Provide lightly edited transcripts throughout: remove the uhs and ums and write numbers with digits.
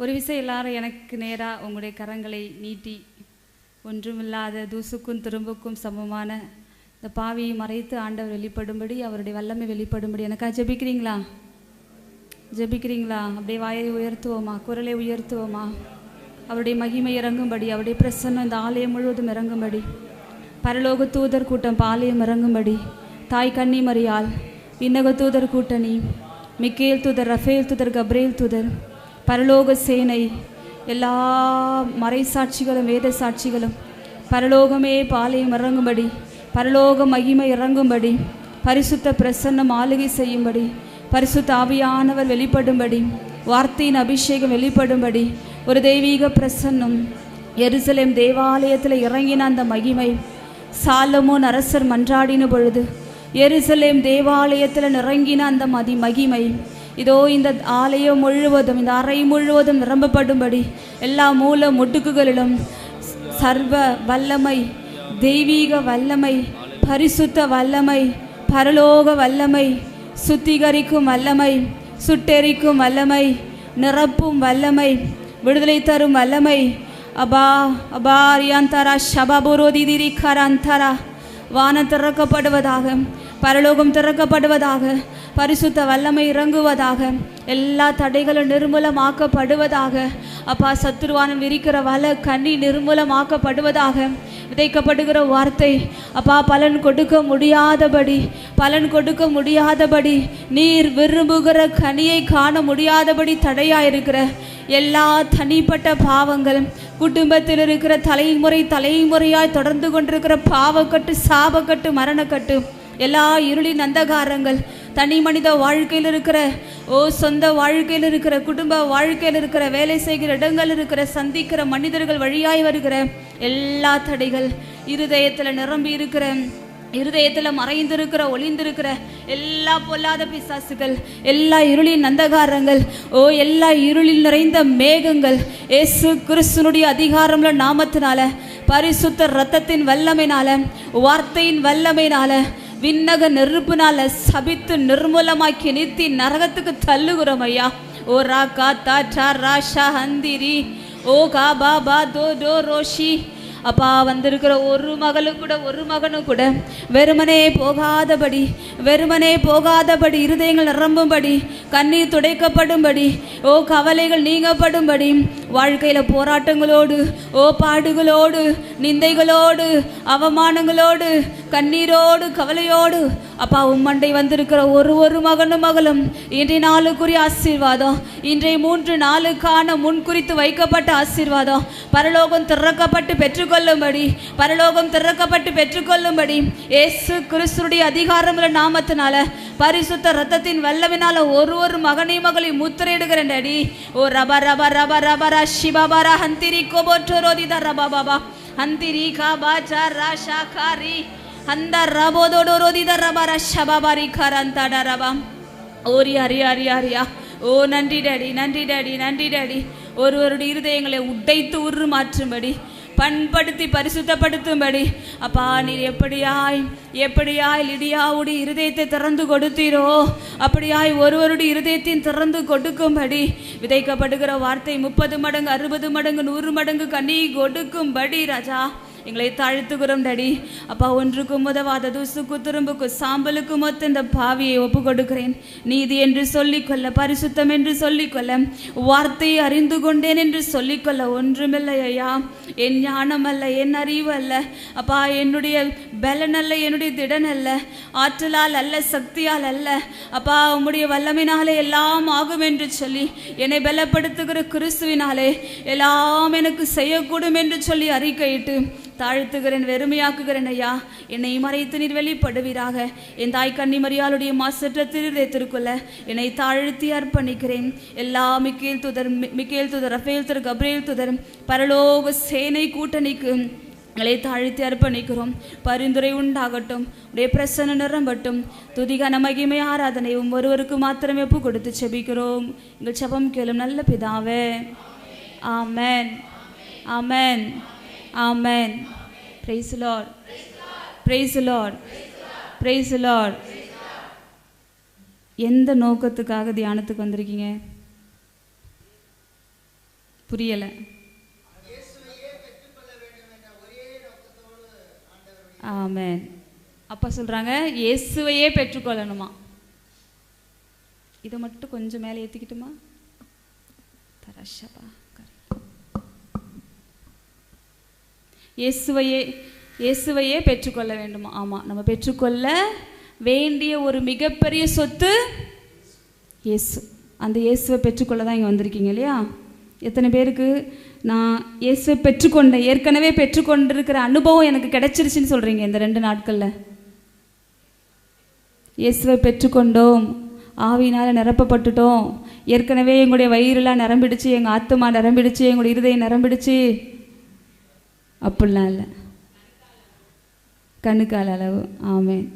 ஒரு விஷயம் எல்லாரும் எனக்கு நேராக உங்களுடைய கரங்களை நீட்டி ஒன்றுமில்லாத தூசுக்கும் துரும்புக்கும் சமமான இந்த பாவியை மறைத்து ஆண்டவர் வெளிப்படும்படி அவருடைய வல்லமை வெளிப்படும்படி எனக்கா ஜெபிக்கிறீங்களா? ஜெபிக்கிறீங்களா? அப்படியே வாயை உயர்த்துவோமா, குரலை உயர்த்துவோமா? அவருடைய மகிமை இறங்கும்படி, அவருடைய பிரசன்னம் இந்த ஆலயம் முழுவதும் இறங்கும்படி, பரலோக தூதர் கூட்டம் ஆலயம் இறங்கும்படி, தாய் கன்னி மரியாள், விண்ணக தூதர் கூட்டணி, மிக்கேல் தூதர், ரஃபேல் தூதர், கப்ரேல் தூதர், பரலோக சேனை, எல்லா மறைசாட்சிகளும் வேத சாட்சிகளும் பரலோகமே பாலயம் இறங்கும்படி, பரலோக மகிமை இறங்கும்படி, பரிசுத்த பிரசன்னம் ஆளுகை செய்யும்படி, பரிசுத்த ஆவியானவர் வெளிப்படும்படி, வார்த்தையின் அபிஷேகம் வெளிப்படும்படி, ஒரு தெய்வீக பிரசன்னம் எருசலேம் தேவாலயத்தில் இறங்கின அந்த மகிமை. சாலமோன் அரசர் மன்றாடின பொழுது எருசலேம் தேவாலயத்தில் இறங்கின அந்த மகிமை இதோ இந்த ஆலயம் முழுவதும், இந்த அறை முழுவதும் நிரம்பப்படும்படி, எல்லா மூல முடுக்குகளிலும் சர்வ வல்லமை, தெய்வீக வல்லமை, பரிசுத்த வல்லமை, பரலோக வல்லமை, சுத்திகரிக்கும் வல்லமை, சுட்டெரிக்கும் வல்லமை, நிரப்பும் வல்லமை, விடுதலை தரும் வல்லமை. அபா அபா ரியாந்தரா ஷபாபுரோதி திரிகராந்தரா. வானம் திறக்கப்படுவதாக, பரலோகம் திறக்கப்படுவதாக, பரிசுத்த வல்லமை இறங்குவதாக, எல்லா தடைகளும் நிர்மூலமாக்கப்படுவதாக. அப்பா சத்துருவானம் விரிக்கிற வல கண்ணி நிர்மூலமாக்கப்படுவதாக. விதைக்கப்படுகிற வார்த்தை அப்பா பலன் கொடுக்க முடியாதபடி, பலன் கொடுக்க முடியாதபடி, நீர் விரும்புகிற கனியை காண முடியாதபடி தடையாயிருக்கிற எல்லா தனிப்பட்ட பாவங்கள், குடும்பத்தில் இருக்கிற தலைமுறையாய் தொடர்ந்து கொண்டிருக்கிற பாவக்கட்டு, சாபக்கட்டு, மரணக்கட்டு, எல்லா இருளின் அந்தகாரங்கள், தனி மனித வாழ்க்கையில் இருக்கிற, சொந்த வாழ்க்கையில் இருக்கிற, குடும்ப வாழ்க்கையில் இருக்கிற, வேலை செய்கிற இடங்கள் இருக்கிற, சந்திக்கிற மனிதர்கள் வழியாய் வருகிற எல்லா தடைகள், இருதயத்தில் நிரம்பி இருக்கிற, இருதயத்தில் மறைந்திருக்கிற, ஒளிந்திருக்கிற எல்லா பொல்லாத பிசாசுகள், எல்லா இருளின் அந்தகாரங்கள், எல்லா இருளில் நிறைந்த மேகங்கள் இயேசு கிறிஸ்துனுடைய அதிகாரமுள்ள நாமத்தினால, பரிசுத்த இரத்தத்தின் வல்லமையினால, வார்த்தையின் வல்லமையினால, விண்ணக நெருப்பினால சபித்து நிர்மூலமாக்கி நிறுத்தி நரகத்துக்கு தள்ளுகிறோம் ஐயா. ஓ ரா கா தா டா ரா ஷா ஹந்திரி ஓ கா பா பா தோ டோ ரோஷி. அப்பா வந்திருக்கிற ஒரு மகனும் கூட வெறுமனே போகாதபடி, இருதயங்கள் நிரம்பும்படி, கண்ணீர் துடைக்கப்படும்படி, கவலைகள் நீங்கப்படும்படி, வாழ்க்கையில் போராட்டங்களோடு, பாடுகளோடு, நிந்தைகளோடு, அவமானங்களோடு, கண்ணீரோடு, கவலையோடு அப்பா உம்மண்டை வந்திருக்கிற ஒரு மகனும் இன்றைய நாளுக்குரிய ஆசீர்வாதம், இன்றைய 3 நாளுக்கான முன்குறித்து வைக்கப்பட்ட ஆசீர்வாதம், பரலோகம் திறக்கப்பட்டு பெற்றுக்கொள்ளும்படி இயேசு கிறிஸ்துடைய அதிகாரமுள்ள நாமத்தினால, பரிசுத்த இரத்தத்தின் வல்லமையினால ஒரு மகனையும் மகளை முத்திரையிடுகிறேன் டாடி. ஓ ரபா ரபா ரபா ரபா ரா ஷிபாபாரா ஹந்திரி கோபோட்டோரோதிதா ரபா பாபா ஹந்திரி காபா சா ரா ஷா காரி அந்த ரபோதோடோரோதிதா ரபா ரா ஷபாபாரி கரந்தடா ரபா. ஓரி அரியா. ஓ நன்றி டாடி. ஒருவருடைய இருதயங்களை உடைத்து உருமாற்றும்படி, பண்படுத்தி பரிசுத்தப்படுத்தும்படி அப்பா நீர் எப்படியாய் லிடியாவுடைய இருதயத்தை திறந்து கொடுத்தீரோ அப்படியாய் ஒருவருடைய இருதயத்தையும் திறந்து கொடுக்கும்படி, விதைக்கப்படுகிற வார்த்தை 30 மடங்கு 60 மடங்கு 100 மடங்கு கனி கொடுக்கும்படி ராஜா எங்களை தாழ்த்துகிறோம் டாடி. அப்பா ஒன்றுக்கும் உதவாத தூசுக்கு துரும்புக்கு சாம்பலுக்கு மொத்த இந்த பாவியை ஒப்பு கொடுக்கிறேன். நீதி என்று சொல்லிக்கொள்ள, பரிசுத்தம் என்று சொல்லிக்கொள்ள, வார்த்தையை அறிந்து கொண்டேன் என்று சொல்லிக்கொள்ள ஒன்றுமில்லை ஐயா. என் ஞானம் அல்ல, என் அறிவு அல்ல அப்பா, என்னுடைய பலன் அல்ல, என்னுடைய திடன் அல்ல, ஆற்றலால் அல்ல, சக்தியால் அல்ல அப்பா, உம்முடைய வல்லமையினாலே எல்லாம் ஆகும் என்று சொல்லி என்னை பலப்படுத்துகிற கிறிஸ்துவினாலே எல்லாம் எனக்கு செய்யக்கூடும் என்று சொல்லி அறிக்கையிட்டு தாழ்த்துகிறேன், வெறுமையாக்குகிறேன் ஐயா. என்னை மறைத்து நீர் வெளிப்படுவீராக. என் தாய் கன்னி மரியாளுடைய மாசற்ற திருதயத்திற்குள்ள என்னை தாழ்த்தி அர்ப்பணிக்கிறேன். எல்லா மிக்கேல் தூதர், ரஃபேல் தூதர், கப்ரேல் தூதர், பரலோக சேனை கூட்டணிக்கு எங்களை தாழ்த்தி அர்ப்பணிக்கிறோம். பரிந்துரை உண்டாகட்டும், உடைய பிரசன்ன நிரம்பட்டும். துதிகான மகிமை ஆராதனை ஒருவருக்கு மாத்திரமே ஒப்பு கொடுத்து செபிக்கிறோம். எங்கள் செபம் கேளும் நல்ல பிதாவே. ஆமென், ஆமென், ஆமென். Praise the Lord. Praise the Lord. Praise the Lord. எந்த நோக்கத்துக்காக தியானத்துக்கு வந்திருக்கீங்க? புரியலை. ஆமென். அப்பா சொல்கிறாங்க இயேசுவையே பெற்றுக்கொள்ளணுமா. இதை மட்டும் கொஞ்சம் மேலே ஏற்றிக்கிட்டுமா. தரஷபா இயேசுவையே பெற்றுக்கொள்ள வேண்டுமா. ஆமாம், நம்ம பெற்றுக்கொள்ள வேண்டிய ஒரு மிகப்பெரிய சொத்து இயேசு. அந்த இயேசுவை பெற்றுக்கொள்ள தான் இங்கே வந்திருக்கீங்க இல்லையா? எத்தனை பேருக்கு நான் இயேசுவை பெற்றுக்கொண்டேன், ஏற்கனவே பெற்றுக்கொண்டிருக்கிற அனுபவம் எனக்கு கிடைச்சிருச்சுன்னு சொல்கிறீங்க இந்த 2 நாட்களில்? இயேசுவை பெற்றுக்கொண்டோம், ஆவியினால் நிரப்பப்பட்டுட்டோம், ஏற்கனவே எங்களுடைய வயிறுலாம் நிரம்பிடுச்சு, எங்கள் ஆத்துமா நிரம்பிடுச்சு, எங்களுடைய இருதயம் நிரம்பிடுச்சு அப்படிலாம் இல்லை. கணுக்கால் அளவு. ஆமென்.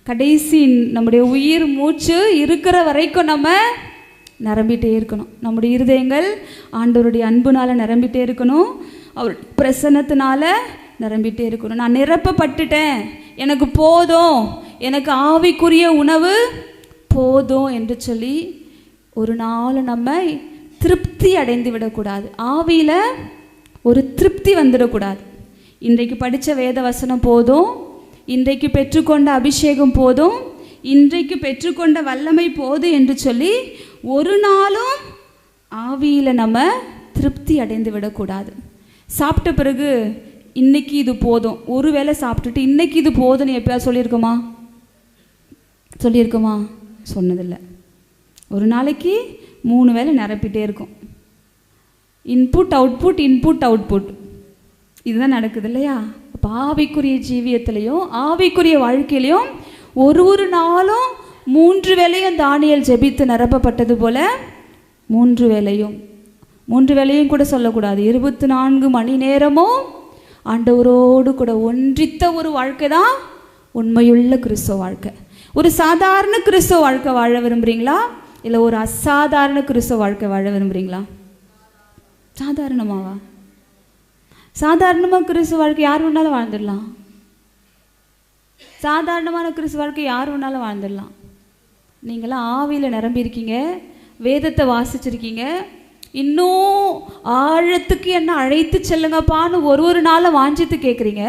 கடைசி நம்முடைய உயிர் மூச்சு இருக்கிற வரைக்கும் நம்ம நிரம்பிட்டே இருக்கணும். நம்முடைய இருதயங்கள் ஆண்டவருடைய அன்புனால் நிரம்பிட்டே இருக்கணும், அவர் பிரசன்னத்தினால நிரம்பிட்டே இருக்கணும். நான் நிரப்பப்பட்டுட்டேன், எனக்கு போதும், எனக்கு ஆவிக்குரிய உணவு போதும் என்று சொல்லி ஒரு நாள் நம்ம திருப்தி அடைந்து விடக்கூடாது. ஆவியில் ஒரு திருப்தி வந்துடக்கூடாது. இன்றைக்கு படித்த வேத வசனம் போதும், இன்றைக்கு பெற்றுக்கொண்ட அபிஷேகம் போதும், இன்றைக்கு பெற்றுக்கொண்ட வல்லமை போதும் என்று சொல்லி ஒரு நாளும் ஆவியில் நம்ம திருப்தி அடைந்து விடக்கூடாது. சாப்பிட்ட பிறகு இன்னைக்கு இது போதும், ஒரு வேளை சாப்பிட்டுட்டு இன்னைக்கு இது போதும்னு எப்பயாவது சொல்லியிருக்கோமா? சொன்னதில்லை. ஒரு நாளைக்கு 3 வேளை நிரப்பிட்டே இருக்கும். இன்புட் அவுட்புட், இன்புட் அவுட்புட், இதுதான் நடக்குது இல்லையா? அப்போ ஆவிக்குரிய ஜீவியத்திலையும் ஆவிக்குரிய வாழ்க்கையிலையும் ஒரு நாளும் 3 வேளையும் தானியேல் ஜெபித்து நிரப்பப்பட்டது போல 3 வேளையும் கூட சொல்லக்கூடாது, 24 மணி நேரமும் ஆண்டவரோடு கூட ஒன்றித்த ஒரு வாழ்க்கை தான் உண்மையுள்ள கிறிஸ்தவ வாழ்க்கை. ஒரு சாதாரண கிறிஸ்தவ வாழ்க்கை வாழ விரும்புகிறீங்களா, இல்லை ஒரு அசாதாரண கிறிஸ்தவ வாழ்க்கை வாழ விரும்புகிறீங்களா? சாதாரணமாவா? சாதாரணமாக கிறிஸ்தவ வாழ்க்கை யார் வேணாலும் வாழ்ந்துடலாம். சாதாரணமான கிறிஸ்தவ வாழ்க்கை யார் வேணாலும் வாழ்ந்துடலாம். நீங்களாம் ஆவியில் நிரம்பியிருக்கீங்க, வேதத்தை வாசிச்சிருக்கீங்க, இன்னும் ஆழத்துக்கு என்ன அழைத்து செல்லுங்கப்பான்னு ஒரு நாளை வாஞ்சித்து கேட்குறீங்க.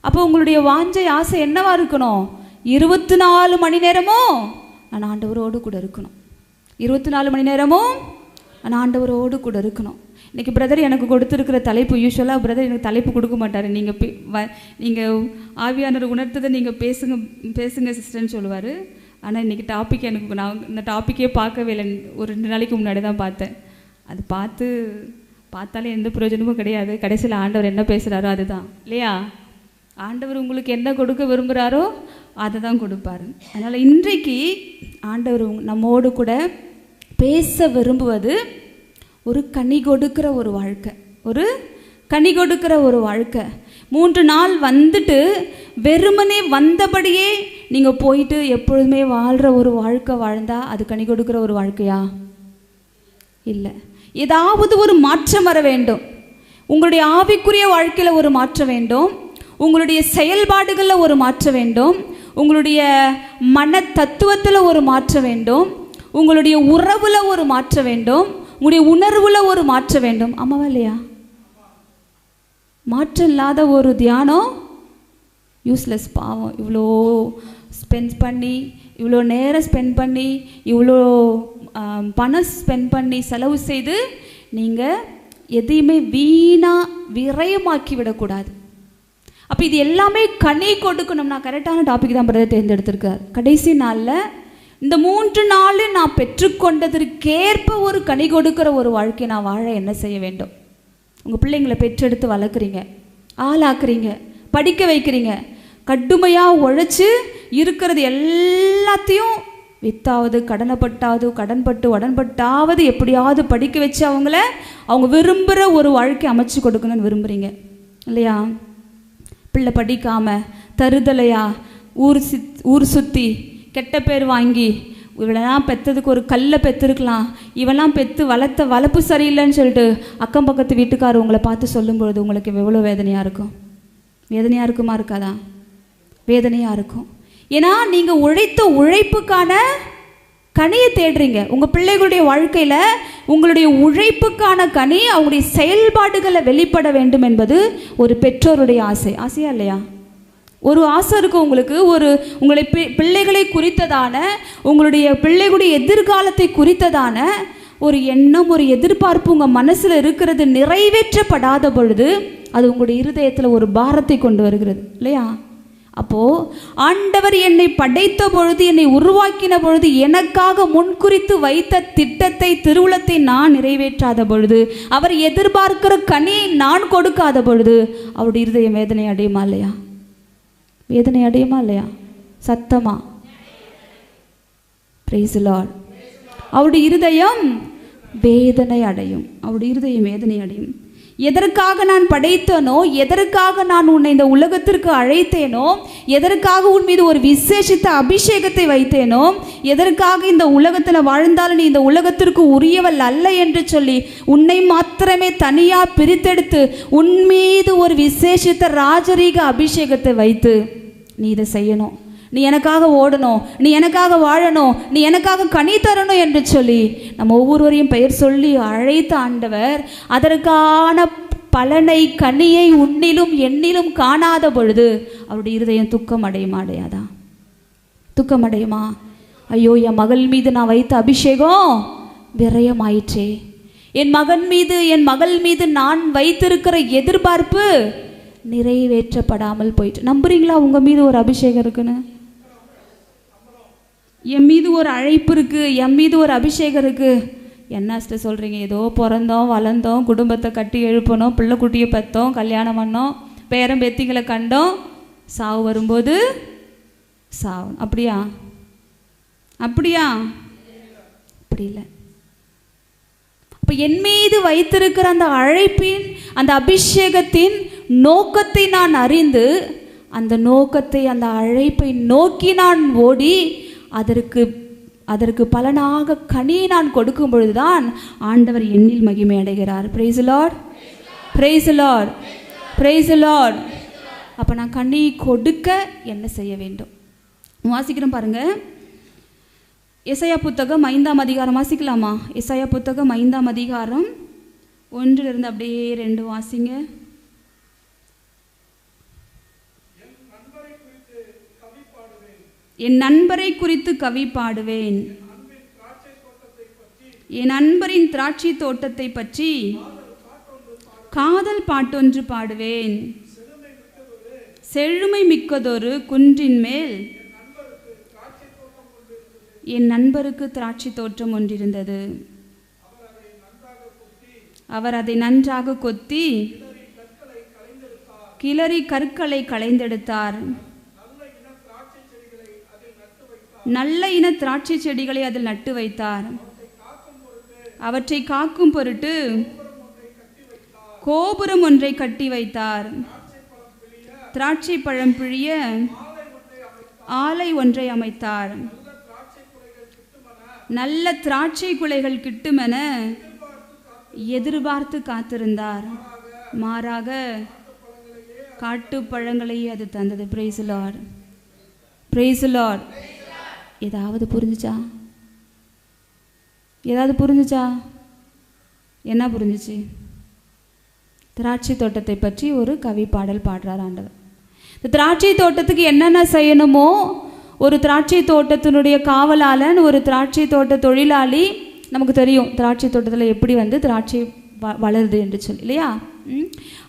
அப்போ உங்களுடைய வாஞ்சை ஆசை என்னவா இருக்கணும்? 24 மணி நேரமும் நான் ஆண்டவரோடு கூட இருக்கணும். 24 மணி நேரமும் நான் ஆண்டவரோடு கூட இருக்கணும். இன்றைக்கி பிரதர் எனக்கு கொடுத்துருக்கிற தலைப்பு, யூஸ்வலாக பிரதர் எனக்கு தலைப்பு கொடுக்க மாட்டார். நீங்கள் ஆவியானவர் உணர்த்ததை நீங்கள் பேசுங்க சிஸ்டர்ன்னு சொல்லுவார். ஆனால் இன்றைக்கி டாபிக் நான் இந்த டாப்பிக்கே பார்க்கவே இல்லை. ஒரு 2 நாளைக்கு முன்னாடி தான் பார்த்தேன். அது பார்த்தாலே எந்த பிரயோஜனமும் கிடையாது. கடைசியில் ஆண்டவர் என்ன பேசுகிறாரோ அதுதான் இல்லையா? ஆண்டவர் உங்களுக்கு என்ன கொடுக்க விரும்புகிறாரோ அதை தான் கொடுப்பார். அதனால் இன்றைக்கு ஆண்டவர் நம்மோடு கூட பேச விரும்புவது ஒரு கனி கொடுக்கிற ஒரு வாழ்க்கை, ஒரு கனி கொடுக்கிற ஒரு வாழ்க்கை. 3 நாள் வந்துட்டு வெறுமனே வந்தபடியே நீங்கள் போயிட்டு எப்பொழுதுமே வாழ்கிற ஒரு வாழ்க்கை வாழ்ந்தால் அது கனி கொடுக்கிற ஒரு வாழ்க்கையா? இல்லை. ஏதாவது ஒரு மாற்றம் வர வேண்டும். உங்களுடைய ஆவிக்குரிய வாழ்க்கையில் ஒரு மாற்றம் வேண்டும், உங்களுடைய செயல்பாடுகளில் ஒரு மாற்றம் வேண்டும், உங்களுடைய மன தத்துவத்தில் ஒரு மாற்றம் வேண்டும், உங்களுடைய உறவில் ஒரு மாற்றம் வேண்டும், உங்களுடைய உணர்வில் ஒரு மாற்றம் வேண்டும். ஆமாவா இல்லையா? மாற்றம் இல்லாத ஒரு தியானம் யூஸ்லெஸ். பாவம், இவ்வளோ ஸ்பெண்ட் பண்ணி, இவ்வளோ நேரம் ஸ்பெண்ட் பண்ணி, இவ்வளோ பணம் ஸ்பெண்ட் பண்ணி செலவு செய்து நீங்கள் எதையுமே வீணாக விரயமாக்கி விடக்கூடாது. அப்போ இது எல்லாமே கனி கொடுக்கணும். நான் கரெக்டான டாபிக் தான் பிரதர் தேர்ந்தெடுத்திருக்கார். கடைசி நாளில் இந்த 3 நாள் நான் பெற்றுக்கொண்டதற்கேற்ப ஒரு கனி கொடுக்கிற ஒரு வாழ்க்கையை நான் வாழ என்ன செய்ய வேண்டும்? உங்கள் பிள்ளைங்களை பெற்றெடுத்து வளர்க்குறீங்க, ஆளாக்குறீங்க, படிக்க வைக்கிறீங்க, கடுமையாக உழைச்சி இருக்கிறது எல்லாத்தையும் வித்தாவது கடன்பட்டு உடன்பட்டாவது எப்படியாவது படிக்க வச்சு அவங்க விரும்புகிற ஒரு வாழ்க்கை அமைச்சு கொடுக்கணும்னு விரும்புகிறீங்க இல்லையா? பிள்ளை படிக்காமல் தருதலையா ஊர் சுற்றி கெட்ட பேர் வாங்கி, இவளெல்லாம் பெற்றதுக்கு ஒரு கல்லை பெற்றிருக்கலாம், இவெல்லாம் பெற்று வளர்ப்பு சரியில்லைன்னு சொல்லிட்டு அக்கம் பக்கத்து வீட்டுக்காரர் உங்களை பார்த்து சொல்லும்பொழுது உங்களுக்கு எவ்வளோ வேதனையாக இருக்கும்? வேதனையாக இருக்குமா? இருக்காதா? வேதனையாக இருக்கும். ஏன்னா நீங்கள் உழைத்த உழைப்புக்கான கனியை தேடுறீங்க. உங்கள் பிள்ளைகளுடைய வாழ்க்கையில் உங்களுடைய உழைப்புக்கான கனி அவங்களுடைய செயல்பாடுகளை வெளிப்பட வேண்டும் என்பது ஒரு பெற்றோருடைய ஆசை. ஆசையா இல்லையா? ஒரு ஆசை இருக்கும் உங்களுக்கு. உங்களுடைய பிள்ளைகளை குறித்ததான, உங்களுடைய பிள்ளைகளுடைய எதிர்காலத்தை குறித்ததான ஒரு எண்ணம், ஒரு எதிர்பார்ப்பு உங்கள் மனசில் இருக்கிறது. நிறைவேற்றப்படாத பொழுது அது உங்களுடைய இருதயத்தில் ஒரு பாரத்தை கொண்டு வருகிறது இல்லையா? அப்போது ஆண்டவர் என்னை படைத்த பொழுது, என்னை உருவாக்கின பொழுது, எனக்காக முன்குறித்து வைத்த திட்டத்தை, திருவுளத்தை நான் நிறைவேற்றாத பொழுது, அவர் எதிர்பார்க்கிற கனியை நான் கொடுக்காத பொழுது அவருடைய இருதயம் வேதனை அடையுமா இல்லையா? வேதனை அடையுமா இல்லையா? சத்தமா பிரைஸ் தி லார்ட். அவருடைய இருதயம் வேதனை அடையும். அவருடைய இருதயம் வேதனை அடையும். எதற்காக நான் படைத்தேனோ, எதற்காக நான் உன்னை இந்த உலகத்திற்கு அழைத்தேனோ, எதற்காக உன் மீது ஒரு விசேஷித்த அபிஷேகத்தை வைத்தேனோ, எதற்காக இந்த உலகத்தில் வாழ்ந்தாலும் நீ இந்த உலகத்திற்கு உரியவள் அல்ல என்று சொல்லி உன்னை மாத்திரமே தனியாக பிரித்தெடுத்து உன் மீது ஒரு விசேஷித்த ராஜரீக அபிஷேகத்தை வைத்து நீ இதை செய்யணும், நீ எனக்காக ஓடணும், நீ எனக்காக வாழணும், நீ எனக்காக கனி தரணும் என்று சொல்லி நம்ம ஒவ்வொருவரையும் பெயர் சொல்லி அழைத்த ஆண்டவர் அதற்கான பலனை, கனியை உன்னிலும் என்னிலும் காணாத பொழுது அவருடைய இருதயம் துக்கம் அடையுமா அடையாதா? துக்கம் அடையுமா? ஐயோ, என் மகள் மீது நான் வைத்த அபிஷேகம் விரயமாயிற்றே, என் மகன் மீது, என் மகள் மீது நான் வைத்திருக்கிற எதிர்பார்ப்பு நிறைவேற்றப்படாமல் போயிட்டு. நம்புறீங்களா உங்கள் மீது ஒரு அபிஷேகம் இருக்குன்னு? என் மீது ஒரு அழைப்பு இருக்குது, என் மீது ஒரு அபிஷேகம் இருக்குது. என்ன சொல்கிறீங்க? ஏதோ பிறந்தோம், வளர்ந்தோம், குடும்பத்தை கட்டி எழுப்பணும், பிள்ளை குட்டியை பெற்றோம், கல்யாணம் பண்ணோம், பேரம் பேத்திகளை கண்டோம், சாவு வரும்போது சாவு. அப்படியா? அப்படியா? அப்படி இல்லை. இப்போ என் மீது வைத்திருக்கிற அந்த அழைப்பின், அந்த அபிஷேகத்தின் நோக்கத்தை நான் அறிந்து, அந்த நோக்கத்தை, அந்த அழைப்பை நோக்கி நான் ஓடி அதற்கு பலனாக கனியை நான் கொடுக்கும் பொழுதுதான் ஆண்டவர் என்னில் மகிமை அடைகிறார். Price the lord, praise the lord, praise the lord. அப்போ நான் கனி கொடுக்க என்ன செய்ய வேண்டும்? வாசிக்கிறோம் பாருங்க. எசாயா புத்தகம் 5ஆம் அதிகாரம் வாசிக்கலாமா? எசாயா புத்தகம் 5ஆம் அதிகாரம் 1 அப்படியே 2 வாசிங்க. என் நண்பரை குறித்து கவி பாடுவேன், என் நண்பரின் திராட்சை தோட்டத்தை பற்றி காதல் பாட்டொன்று பாடுவேன். செழுமை மிக்கதொரு குன்றின் மேல் என் நண்பருக்கு திராட்சை தோட்டம் ஒன்றிருந்தது. அவர் அதை நன்றாக கொத்தி கிளறி கற்களை களைந்தெடுத்தார். நல்ல இன திராட்சை செடிகளை அதில் நட்டு வைத்தார். அவற்றை காக்கும் பொருட்டு கோபுரம் ஒன்றை கட்டி வைத்தார். திராட்சை பழம் பிழிய ஆலை ஒன்றை அமைத்தார். நல்ல திராட்சை குலைகள் கிட்டுமென எதிர்பார்த்து காத்திருந்தார். மாறாக காட்டு பழங்களையே அது தந்தது. Price the lord, praise the Lord. ஏதாவது புரிஞ்சுச்சா? ஏதாவது புரிஞ்சுச்சா? என்ன புரிஞ்சிச்சு? திராட்சை தோட்டத்தை பற்றி ஒரு கவி பாடல் பாடுறார் ஆண்டவர். இந்த திராட்சை தோட்டத்துக்கு என்னென்ன செய்யணுமோ, ஒரு திராட்சை தோட்டத்தினுடைய காவலாளன், ஒரு திராட்சை தோட்ட தொழிலாளி, நமக்கு தெரியும் திராட்சை தோட்டத்தில் எப்படி திராட்சை வளருது என்று சொல்லி இல்லையா?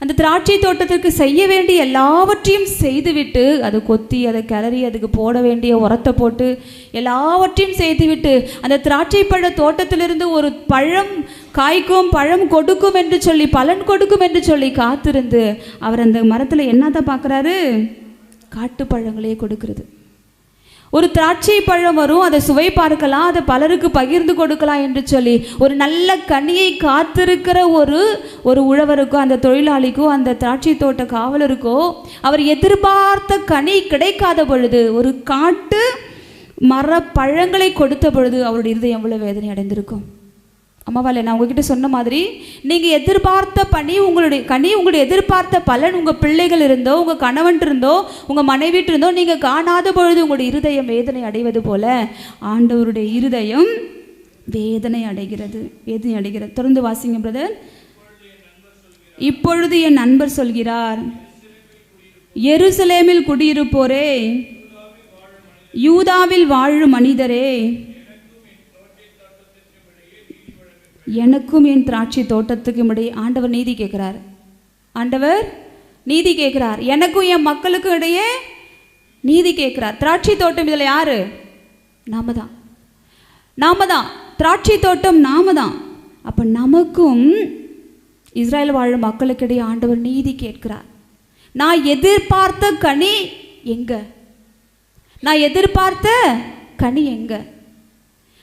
அந்த திராட்சை தோட்டத்திற்கு செய்ய வேண்டிய எல்லாவற்றையும் செய்துவிட்டு, அதை கொத்தி, அதை கிளறி, அதுக்கு போட வேண்டிய உரத்தை போட்டு எல்லாவற்றையும் செய்துவிட்டு, அந்த திராட்சை பழ தோட்டத்திலிருந்து ஒரு பழம் காய்க்கும், பழம் கொடுக்கும் என்று சொல்லி, பலன் கொடுக்கும் என்று சொல்லி காத்திருந்து அவர் அந்த மரத்தில் என்னதான் பார்க்குறாரு? காட்டு பழங்களே கொடுக்கிறது. ஒரு திராட்சை பழம் வரும், அதை சுவை பார்க்கலாம், அதை பலருக்கு பகிர்ந்து கொடுக்கலாம் என்று சொல்லி ஒரு நல்ல கனியை காத்திருக்கிற ஒரு உழவருக்கோ, அந்த தொழிலாளிக்கோ, அந்த திராட்சை தோட்ட காவலருக்கோ அவர் எதிர்பார்த்த கனி கிடைக்காத பொழுது, ஒரு காட்டு மர பழங்களை கொடுத்த பொழுது அவருடைய இருதயம் எவ்வளவு வேதனை அடைந்திருக்கும். அம்மாவால் நான் உங்ககிட்ட சொன்ன மாதிரி நீங்கள் எதிர்பார்த்த உங்களுடைய எதிர்பார்த்த பலன் உங்கள் பிள்ளைகள் இருந்தோ, உங்கள் கணவன் இருந்தோ, உங்கள் மனைவிட்டு இருந்தோ நீங்கள் காணாத பொழுது உங்களுடைய இருதயம் வேதனை அடைவது போல ஆண்டவருடைய இருதயம் வேதனை அடைகிறது. தொடர்ந்து வாசிங்க பிரதர். இப்பொழுது என் நண்பர் சொல்கிறார், எருசலேமில் குடியிருப்போரே, யூதாவில் வாழும் மனிதரே, எனக்கும் என் திராட்சை தோட்டத்துக்கும் இடையே ஆண்டவர் நீதி கேட்கிறார். ஆண்டவர் நீதி கேட்கிறார். எனக்கும் என் மக்களுக்கும் இடையே நீதி கேட்கிறார். திராட்சை தோட்டம் இதில் யாரு? நாம தான். திராட்சை தோட்டம் நாம தான். அப்ப நமக்கும் இஸ்ரேல் வாழும் மக்களுக்கிடையே ஆண்டவர் நீதி கேட்கிறார். நான் எதிர்பார்த்த கனி எங்க? நான் எதிர்பார்த்த கனி எங்க?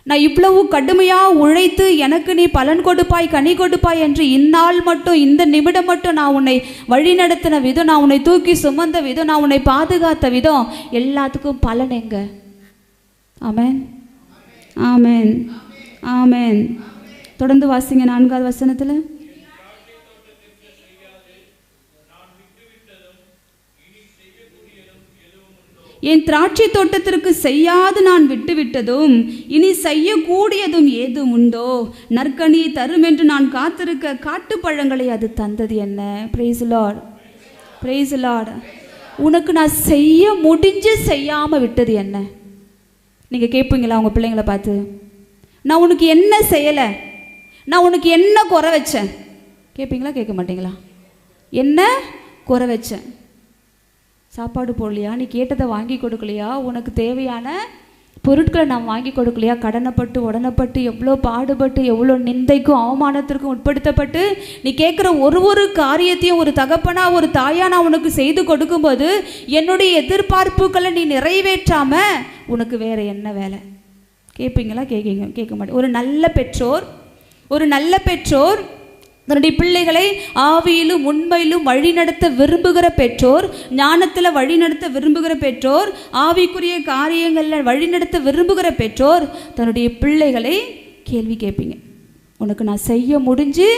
நான் இவ்வளவு கடுமையாக உழைத்து எனக்கு நீ பலன் கொடுப்பாய், கனி கொடுப்பாய் என்று இந்நாள் மட்டும், இந்த நிமிடம் மட்டும் நான் உன்னை வழி நடத்தின விதம், நான் உன்னை தூக்கி சுமந்த விதம், நான் உன்னை பாதுகாத்த விதம், எல்லாத்துக்கும் பலன் எங்க? ஆமென், ஆமென், ஆமென். தொடர்ந்து வாசிங்க 4வது வசனத்தில். என் திராட்சை தோட்டத்திற்கு செய்யாது நான் விட்டுவிட்டதும் இனி செய்யக்கூடியதும் ஏதும் உண்டோ? நற்கனியை தரும் என்று நான் காத்திருக்க காட்டுப்பழங்களை அது தந்தது என்ன? Praise Lord, praise Lord. உனக்கு நான் செய்ய முடிஞ்சு செய்யாமல் விட்டது என்ன? நீங்கள் கேட்பீங்களா உங்கள் பிள்ளைங்களை பார்த்து, நான் உனக்கு என்ன செய்யலை, நான் உனக்கு என்ன குறை வச்சேன்? கேட்பீங்களா கேட்க மாட்டீங்களா? என்ன குறை வச்சேன்? சாப்பாடு போடலையா? நீ கேட்டதை வாங்கி கொடுக்கலையா? உனக்கு தேவையான பொருட்களை நான் வாங்கி கொடுக்கலையா? கடனைப்பட்டு உடனப்பட்டு எவ்வளோ பாடுபட்டு எவ்வளோ நிந்தைக்கும் அவமானத்திற்கும் உட்படுத்தப்பட்டு நீ கேட்குற ஒரு காரியத்தையும் ஒரு தகப்பனா ஒரு தாயா நான் உனக்கு செய்து கொடுக்கும்போது என்னுடைய எதிர்பார்ப்புகளை நீ நிறைவேற்றாம உனக்கு வேற என்ன வேலை? கேட்பீங்களா? கேட்க மாட்டேன். ஒரு நல்ல பெற்றோர் தன்னுடைய பிள்ளைகளை ஆவியிலும் உண்மையிலும் வழிநடத்த விரும்புகிற பெற்றோர், ஞானத்தில் வழிநடத்த விரும்புகிற பெற்றோர், ஆவிக்குரிய காரியங்களில் வழிநடத்த விரும்புகிற பெற்றோர் தன்னுடைய பிள்ளைகளை கேள்வி கேட்பீங்க, உனக்கு நான் செய்ய முடிஞ்சு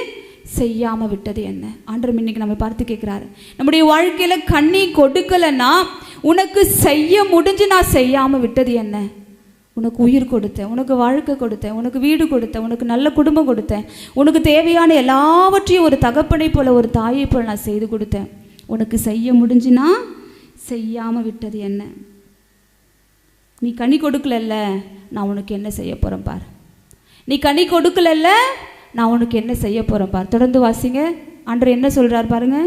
செய்யாமல் விட்டது என்ன? ஆண்டவர் இன்னைக்கு நம்ம பார்த்து கேட்குறாரு, நம்முடைய வாழ்க்கையில் கண்ணி கொடுக்கலைன்னா உனக்கு செய்ய முடிஞ்சு நான் செய்யாமல் விட்டது என்ன? உனக்கு உயிர் கொடுத்தேன், உனக்கு வாழ்க்கை கொடுத்தேன், உனக்கு வீடு கொடுத்தேன், உனக்கு நல்ல குடும்பம் கொடுத்தேன், உனக்கு தேவையான எல்லாவற்றையும் ஒரு தகப்பனை போல ஒரு தாயை போல நான் செய்து கொடுத்தேன். உனக்கு செய்ய முடிஞ்சுனா செய்யாமல் விட்டது என்ன? நீ கனி கொடுக்கலல்ல, நான் உனக்கு என்ன செய்ய போகிறேன் பார். நீ கனி கொடுக்கலல்ல, நான் உனக்கு என்ன செய்ய போகிறேன் பார். தொடர்ந்து வாசிங்க. ஆண்டவர் என்ன சொல்கிறார் பாருங்க.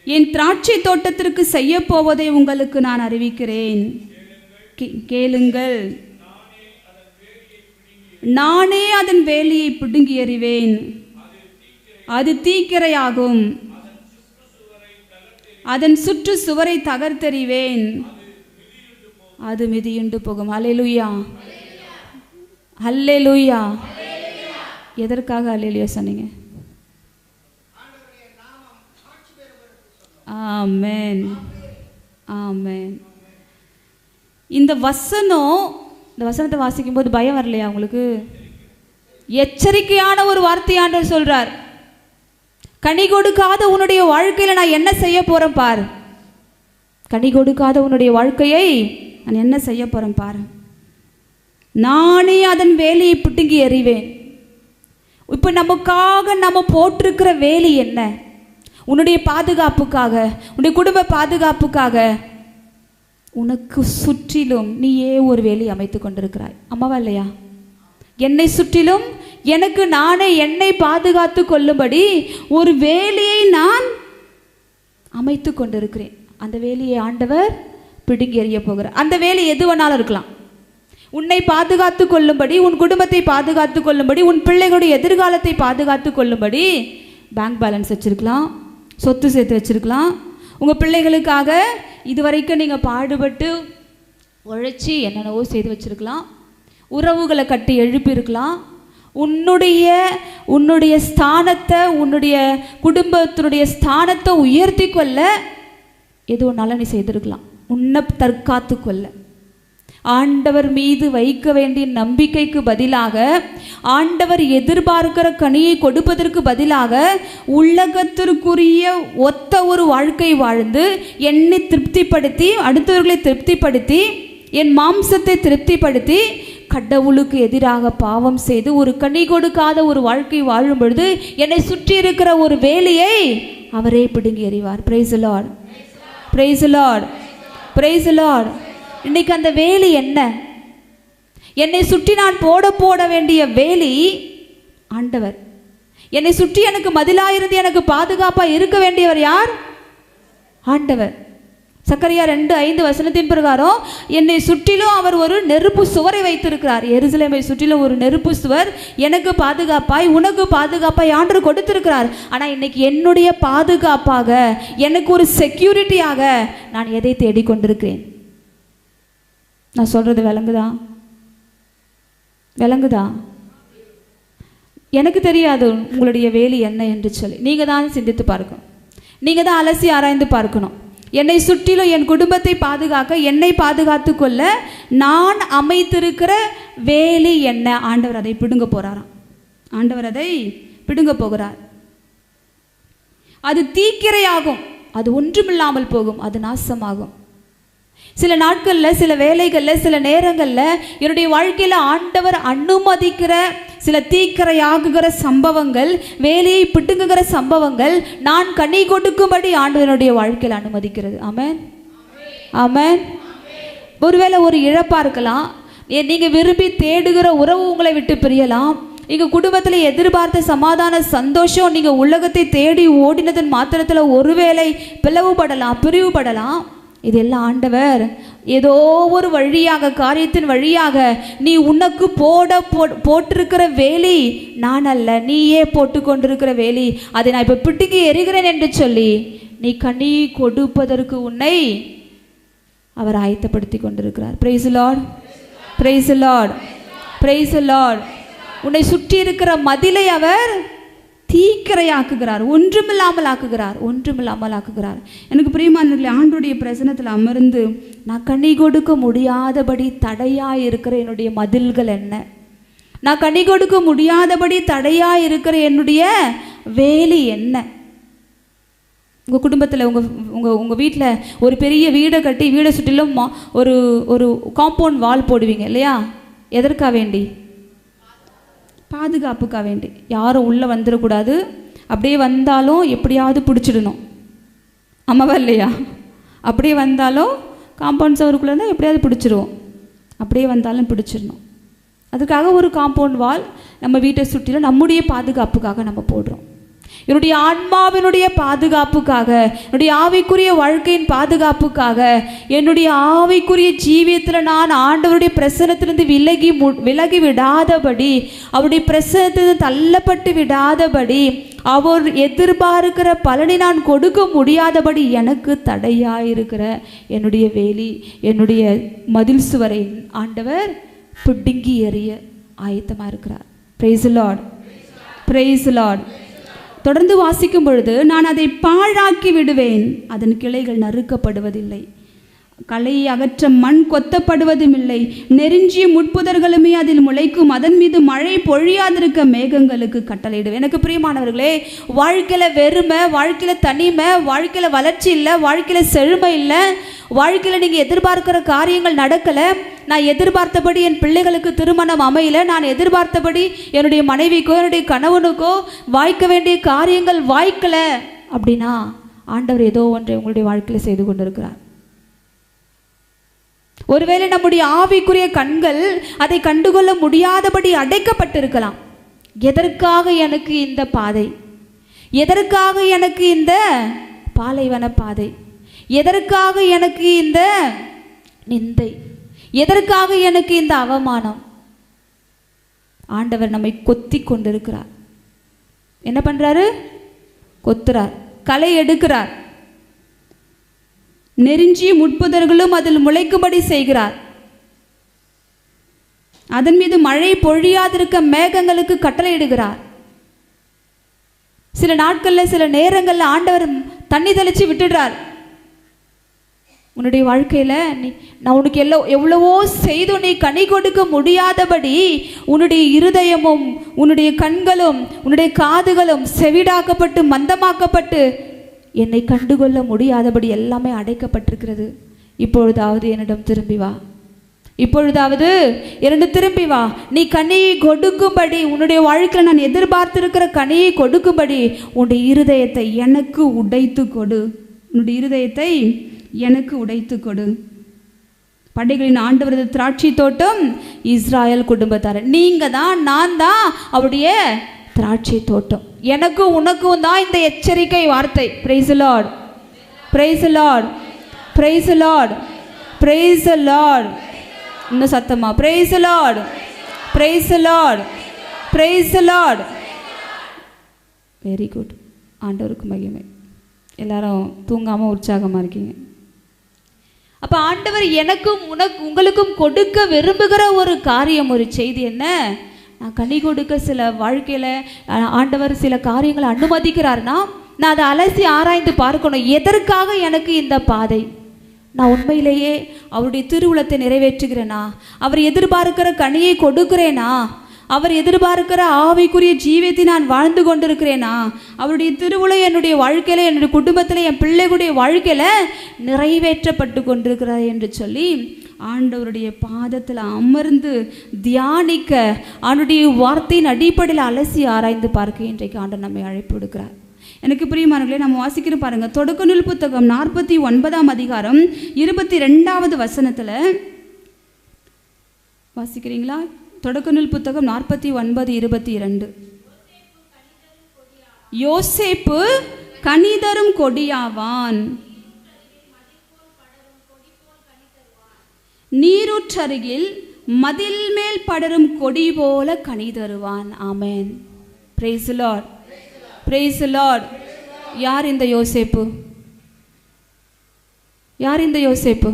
என் திராட்சை தோட்டத்திற்கு செய்ய போவதை உங்களுக்கு நான் அறிவிக்கிறேன், கேளுங்கள். நானே அதன் வேலியை பிடுங்கி எறிவேன், அது தீக்கிரையாகும், அதன் சுற்று சுவரை தகர்த்தெறிவேன், அது மிதியுண்டு போகும். அல்லேலூயா, அல்லேலூயா. எதற்காக அல்லேலூயா சொன்னீங்க? ஆமென், ஆமென். இந்த வசனத்தை வாசிக்கும் போது பயம் வரலையா உங்களுக்கு? எச்சரிக்கையான ஒரு வார்த்தை ஆண்டவர் சொல்றார். கனி கொடுக்காத உன்னுடைய வாழ்க்கையில நான் என்ன செய்ய போறேன் பார். கனி கொடுக்காத உன்னுடைய வாழ்க்கையை நான் என்ன செய்ய போறேன் பார். நானே அதன் வேலையை பிடுங்கி எறிவேன். இப்போ நமக்காக நம்ம போட்டிருக்கிற வேலை என்ன? உன்னுடைய பாதுகாப்புக்காக, உன்னுடைய குடும்ப பாதுகாப்புக்காக உனக்கு சுற்றிலும் நீயே ஒரு வேலி அமைத்து கொண்டிருக்கிறாய். அம்மாவா இல்லையா? என்னை சுற்றிலும் எனக்கு நானே என்னை பாதுகாத்து கொள்ளும்படி ஒரு வேலியை நான் அமைத்து கொண்டிருக்கிறேன். அந்த வேலியை ஆண்டவர் பிடுங்கி எறிய போகிறார். அந்த வேலி எது வேணாலும் இருக்கலாம். உன்னை பாதுகாத்து கொள்ளும்படி, உன் குடும்பத்தை பாதுகாத்து கொள்ளும்படி, உன் பிள்ளைகளுடைய எதிர்காலத்தை பாதுகாத்து கொள்ளும்படி பேங்க் பேலன்ஸ் வச்சிருக்கலாம், சொத்து சேர்த்து வச்சிருக்கலாம். உங்கள் பிள்ளைகளுக்காக இதுவரைக்கும் நீங்கள் பாடுபட்டு உழைச்சி என்னென்னவோ செய்து வச்சிருக்கலாம். உறவுகளை கட்டி எழுப்பியிருக்கலாம். உன்னுடைய ஸ்தானத்தை, உன்னுடைய குடும்பத்தினுடைய ஸ்தானத்தை உயர்த்தி கொள்ள எது ஒன்றாலும் நீ செய்திருக்கலாம், உன்னை தற்காத்து கொள்ள. ஆண்டவர் மீது வைக்க வேண்டிய நம்பிக்கைக்கு பதிலாக, ஆண்டவர் எதிர்பார்க்கிற கனியை கொடுப்பதற்கு பதிலாக உலகத்திற்குரிய ஒத்த ஒரு வாழ்க்கை வாழ்ந்து என்னை திருப்திப்படுத்தி, அடுத்தவர்களை திருப்திப்படுத்தி, என் மாம்சத்தை திருப்திப்படுத்தி, கடவுளுக்கு எதிராக பாவம் செய்து ஒரு கனி கொடுக்காத ஒரு வாழ்க்கை வாழும் பொழுது என்னை சுற்றி இருக்கிற ஒரு வேலையை அவரே பிடுங்கி எறிவார். Praise the lord, praise the lord, praise the lord. இன்னைக்கு அந்த வேலி என்ன? என்னை சுற்றி நான் போட வேண்டிய வேலி ஆண்டவர். என்னை சுற்றி எனக்கு மதிலாயிருந்து எனக்கு பாதுகாப்பாக இருக்க வேண்டியவர் யார்? ஆண்டவர். சக்கரியா 2:5 பிரகாரம் என்னை சுற்றிலும் அவர் ஒரு நெருப்பு சுவரை வைத்திருக்கிறார். எருசலேமை சுற்றிலும் ஒரு நெருப்பு சுவர் எனக்கு பாதுகாப்பாய், உனக்கு பாதுகாப்பாய் ஆண்டவர் கொடுத்திருக்கிறார். ஆனால் இன்னைக்கு என்னுடைய பாதுகாப்பாக, எனக்கு ஒரு செக்யூரிட்டியாக நான் எதை தேடிக்கொண்டிருக்கிறேன்? நான் சொல்றது விளங்குதா? விளங்குதா? எனக்கு தெரியாது உங்களுடைய வேலி என்ன என்று சொல்லி. நீங்கள் தான் சிந்தித்து பார்க்கணும், நீங்கள் தான் அலசி ஆராய்ந்து பார்க்கணும். என்னை சுற்றிலும் என் குடும்பத்தை பாதுகாக்க, என்னை பாதுகாத்து கொள்ள நான் அமைத்திருக்கிற வேலி என்ன? ஆண்டவர் அதை பிடுங்க போகிறாராம். ஆண்டவர் அதை பிடுங்க போகிறார். அது தீக்கிரையாகும், அது ஒன்றுமில்லாமல் போகும், அது நாசமாகும். சில நாட்களில், சில வேலைகளில், சில நேரங்களில் என்னுடைய வாழ்க்கையில் ஆண்டவர் அனுமதிக்கிற சில தீக்கிரையாகுகிற சம்பவங்கள், வேலையை பிடுங்குகிற சம்பவங்கள் நான் கனி கொடுக்கும்படி ஆண்டவனுடைய வாழ்க்கையில் அனுமதிக்கிறது. ஆமென், ஆமென். ஒருவேளை ஒரு இழப்பாக இருக்கலாம், நீங்கள் விரும்பி தேடுகிற உறவு உங்களை விட்டு பிரியலாம். எங்கள் குடும்பத்தில் எதிர்பார்த்த சமாதான சந்தோஷம் நீங்கள் உலகத்தை தேடி ஓடினதன் மாத்திரத்தில் ஒருவேளை பிளவுபடலாம், பிரிவுபடலாம். இதெல்லாம் ஆண்டவர் ஏதோ ஒரு வழியாக, காரியத்தின் வழியாக, நீ உனக்கு போட்டிருக்கிற வேலி நான் அல்ல, நீயே போட்டு கொண்டிருக்கிற வேலி, அதை நான் இப்போ பிட்டுக்கு எறிகிறேன் என்று சொல்லி நீ கனி கொடுப்பதற்கு உன்னை அவர் ஆயத்தப்படுத்தி கொண்டிருக்கிறார். Price the lord, praise the lord, praise the Lord. உன்னை சுற்றி இருக்கிற மதிலை அவர் தீக்கிரையாக்குகிறார், ஒன்றுமில்லாமல் ஆக்குகிறார், ஒன்றுமில்லாமல் ஆக்குகிறார். எனக்கு பிரியமானவர்களே, ஆண்டவருடைய பிரசன்னத்தில் அமர்ந்து நான் கனி கொடுக்க முடியாதபடி தடையாக இருக்கிற என்னுடைய மதில்கள் என்ன? நான் கனி கொடுக்க முடியாதபடி தடையாக இருக்கிற என்னுடைய வேலி என்ன? உங்கள் குடும்பத்தில், உங்கள் வீட்டில் ஒரு பெரிய வீடை கட்டி, வீடை சுற்றிலும் ஒரு ஒரு காம்பவுண்ட் வால் போடுவீங்க இல்லையா? எதற்காக வேண்டி? பாதுகாப்புக்காக வேண்டி. யாரும் உள்ளே வந்துடக்கூடாது, அப்படியே வந்தாலும் எப்படியாவது பிடிச்சிடணும். ஆமாவா இல்லையா? அப்படியே வந்தாலும் காம்பவுண்ட் சவருக்குள்ளே இருந்தால் எப்படியாவது பிடிச்சிருவோம், அப்படியே வந்தாலும் பிடிச்சிடணும். அதுக்காக ஒரு காம்பவுண்ட் வால் நம்ம வீட்டை சுற்றிலும் நம்முடைய பாதுகாப்புக்காக நம்ம போடுறோம். என்னுடைய ஆன்மாவினுடைய பாதுகாப்புக்காக, என்னுடைய ஆவிக்குரிய வாழ்க்கையின் பாதுகாப்புக்காக, என்னுடைய ஆவிக்குரிய ஜீவியத்தில் நான் ஆண்டவருடைய பிரசன்னத்திலிருந்து விலகி விடாதபடி, அவருடைய பிரசன்னத்திலிருந்து தள்ளப்பட்டு விடாதபடி, அவர் எதிர்பார்க்கிற பலனை நான் கொடுக்க முடியாதபடி எனக்கு தடையாயிருக்கிற என்னுடைய வேலி, என்னுடைய மதில் சுவரை ஆண்டவர் பிடுங்கி எறிய ஆயத்தமாக இருக்கிறார். Price the lord, praise the Lord. தொடர்ந்து வாசிக்கும் பொழுது, நான் அதை பாழாக்கி விடுவேன், அதன் கிளைகள் நறுக்கப்படுவதில்லை, களை அகற்ற மண் கொத்தப்படுவதும் இல்லை, நெருஞ்சிய முட்புதர்களுமே அதில் முளைக்கும், அதன் மீது மழை பொழியாதிருக்க மேகங்களுக்கு கட்டளையிடுவேன். எனக்கு பிரியமானவர்களே, வாழ்க்கையில் வெறுமை, வாழ்க்கையில் தனிமை, வாழ்க்கையில் வளர்ச்சி இல்லை, வாழ்க்கையில் செழுமை இல்லை, வாழ்க்கையில் நீங்கள் எதிர்பார்க்கிற காரியங்கள் நடக்கலை, நான் எதிர்பார்த்தபடி என் பிள்ளைகளுக்கு திருமணம் அமையல, நான் எதிர்பார்த்தபடி என்னுடைய மனைவிக்கோ என்னுடைய கணவனுக்கோ வாய்க்க வேண்டிய காரியங்கள் வாய்க்கலை அப்படின்னா ஆண்டவர் ஏதோ ஒன்றை உங்களுடைய வாழ்க்கையில் செய்து கொண்டிருக்கிறார். ஒருவேளை நம்முடைய ஆவிக்குரிய கண்கள் அதை கண்டுகொள்ள முடியாதபடி அடைக்கப்பட்டிருக்கலாம். எதற்காக எனக்கு இந்த பாதை? எதற்காக எனக்கு இந்த பாலைவன பாதை? எதற்காக எனக்கு இந்த நிந்தை? எதற்காக எனக்கு இந்த அவமானம்? ஆண்டவர் நம்மை கொத்தி கொண்டிருக்கிறார். என்ன பண்றாரு? கொத்துறார், களை எடுக்கிறார், நெருஞ்சிய முட்புதர்களும் அதில் முளைக்கும்படி செய்கிறார், அதன் மீது மழை பொழியாதிருக்க மேகங்களுக்கு கட்டளையிடுகிறார். சில நாட்களில், சில நேரங்களில் ஆண்டவர் தண்ணி தெளிச்சு விட்டுடுறார். உன்னுடைய வாழ்க்கையில் நான் உனக்கு எவ்வளவோ செய்து நீ கனி கொடுக்க முடியாதபடி உன்னுடைய இருதயமும் உன்னுடைய கண்களும் உன்னுடைய காதுகளும் செவிடாக்கப்பட்டு மந்தமாக்கப்பட்டு என்னை கண்டுகொள்ள முடியாதபடி எல்லாமே அடைக்கப்பட்டிருக்கிறது. இப்பொழுதாவது என்னிடம் திரும்பி வா, இப்பொழுதாவது என்னிடம் திரும்பி வா. நீ கனியை கொடுக்கும்படி, உன்னுடைய வாழ்க்கையில் நான் எதிர்பார்த்திருக்கிற கனியை கொடுக்கும்படி உன்னுடைய இருதயத்தை எனக்கு உடைத்து கொடு, உன்னுடைய இருதயத்தை எனக்கு உடைத்து கொடு. படைகளின் ஆண்டவரது திராட்சை தோட்டம் இஸ்ராயல் குடும்பத்தார். நீங்கள் தான், நான் தான் அவருடைய திராட்சை தோட்டம். எனக்கும் உனக்கும் தான் இந்த எச்சரிக்கை வார்த்தை. Price the lord, praise the lord, praise the lord, praise the Lord. இன்னும் சத்தமா price the lord, praise the lord, praise the Lord. Very good. ஆண்டவருக்கு மகிமை. எல்லாரும் தூங்காமல் உற்சாகமாக இருக்கீங்க. அப்போ ஆண்டவர் எனக்கும் உங்களுக்கும் கொடுக்க விரும்புகிற ஒரு காரியம், ஒரு செய்தி என்ன? நான் கனி கொடுக்க சில வாழ்க்கையில் ஆண்டவர் சில காரியங்களை அனுமதிக்கிறார்னா நான் அதை அலசி ஆராய்ந்து பார்க்கணும். எதற்காக எனக்கு இந்த பாதை? நான் உண்மையிலேயே அவருடைய திருவுளத்தை நிறைவேற்றுகிறேனா? அவர் எதிர்பார்க்கிற கனியை கொடுக்கிறேனா? அவர் எதிர்பார்க்கிற ஆவிக்குரிய ஜீவியத்தை நான் வாழ்ந்து கொண்டிருக்கிறேனா? அவருடைய திருவுளை என்னுடைய வாழ்க்கையில், என்னுடைய குடும்பத்தில், என் பிள்ளைகளுடைய வாழ்க்கையில் நிறைவேற்றப்பட்டு கொண்டிருக்கிறார் என்று சொல்லி ஆண்டவருடைய பாதத்தில் அமர்ந்து தியானிக்க, அவனுடைய வார்த்தையின் அடிப்படையில் அலசி ஆராய்ந்து பார்க்க இன்றைக்கு ஆண்டவர் நம்மை அழைப்பு விடுக்கிறார். எனக்கு பிரியமானவர்களே, நம்ம வாசிக்கிறோம் பாருங்க. தொடக்க நூல் புத்தகம் 49ஆம் அதிகாரம் 22வது வசனத்தில் வாசிக்கிறீங்களா? தொடக்க நூல் புத்தகம் 49:22. யோசேப்பு கனிதரும் கொடியாவான், நீரூற்றருகில் மதில் மேல் படரும் கொடி போல கனி தருவான். Amen. Praise the lord, praise the lord. யார் இந்த யோசேப்பு? யார் இந்த யோசேப்பு?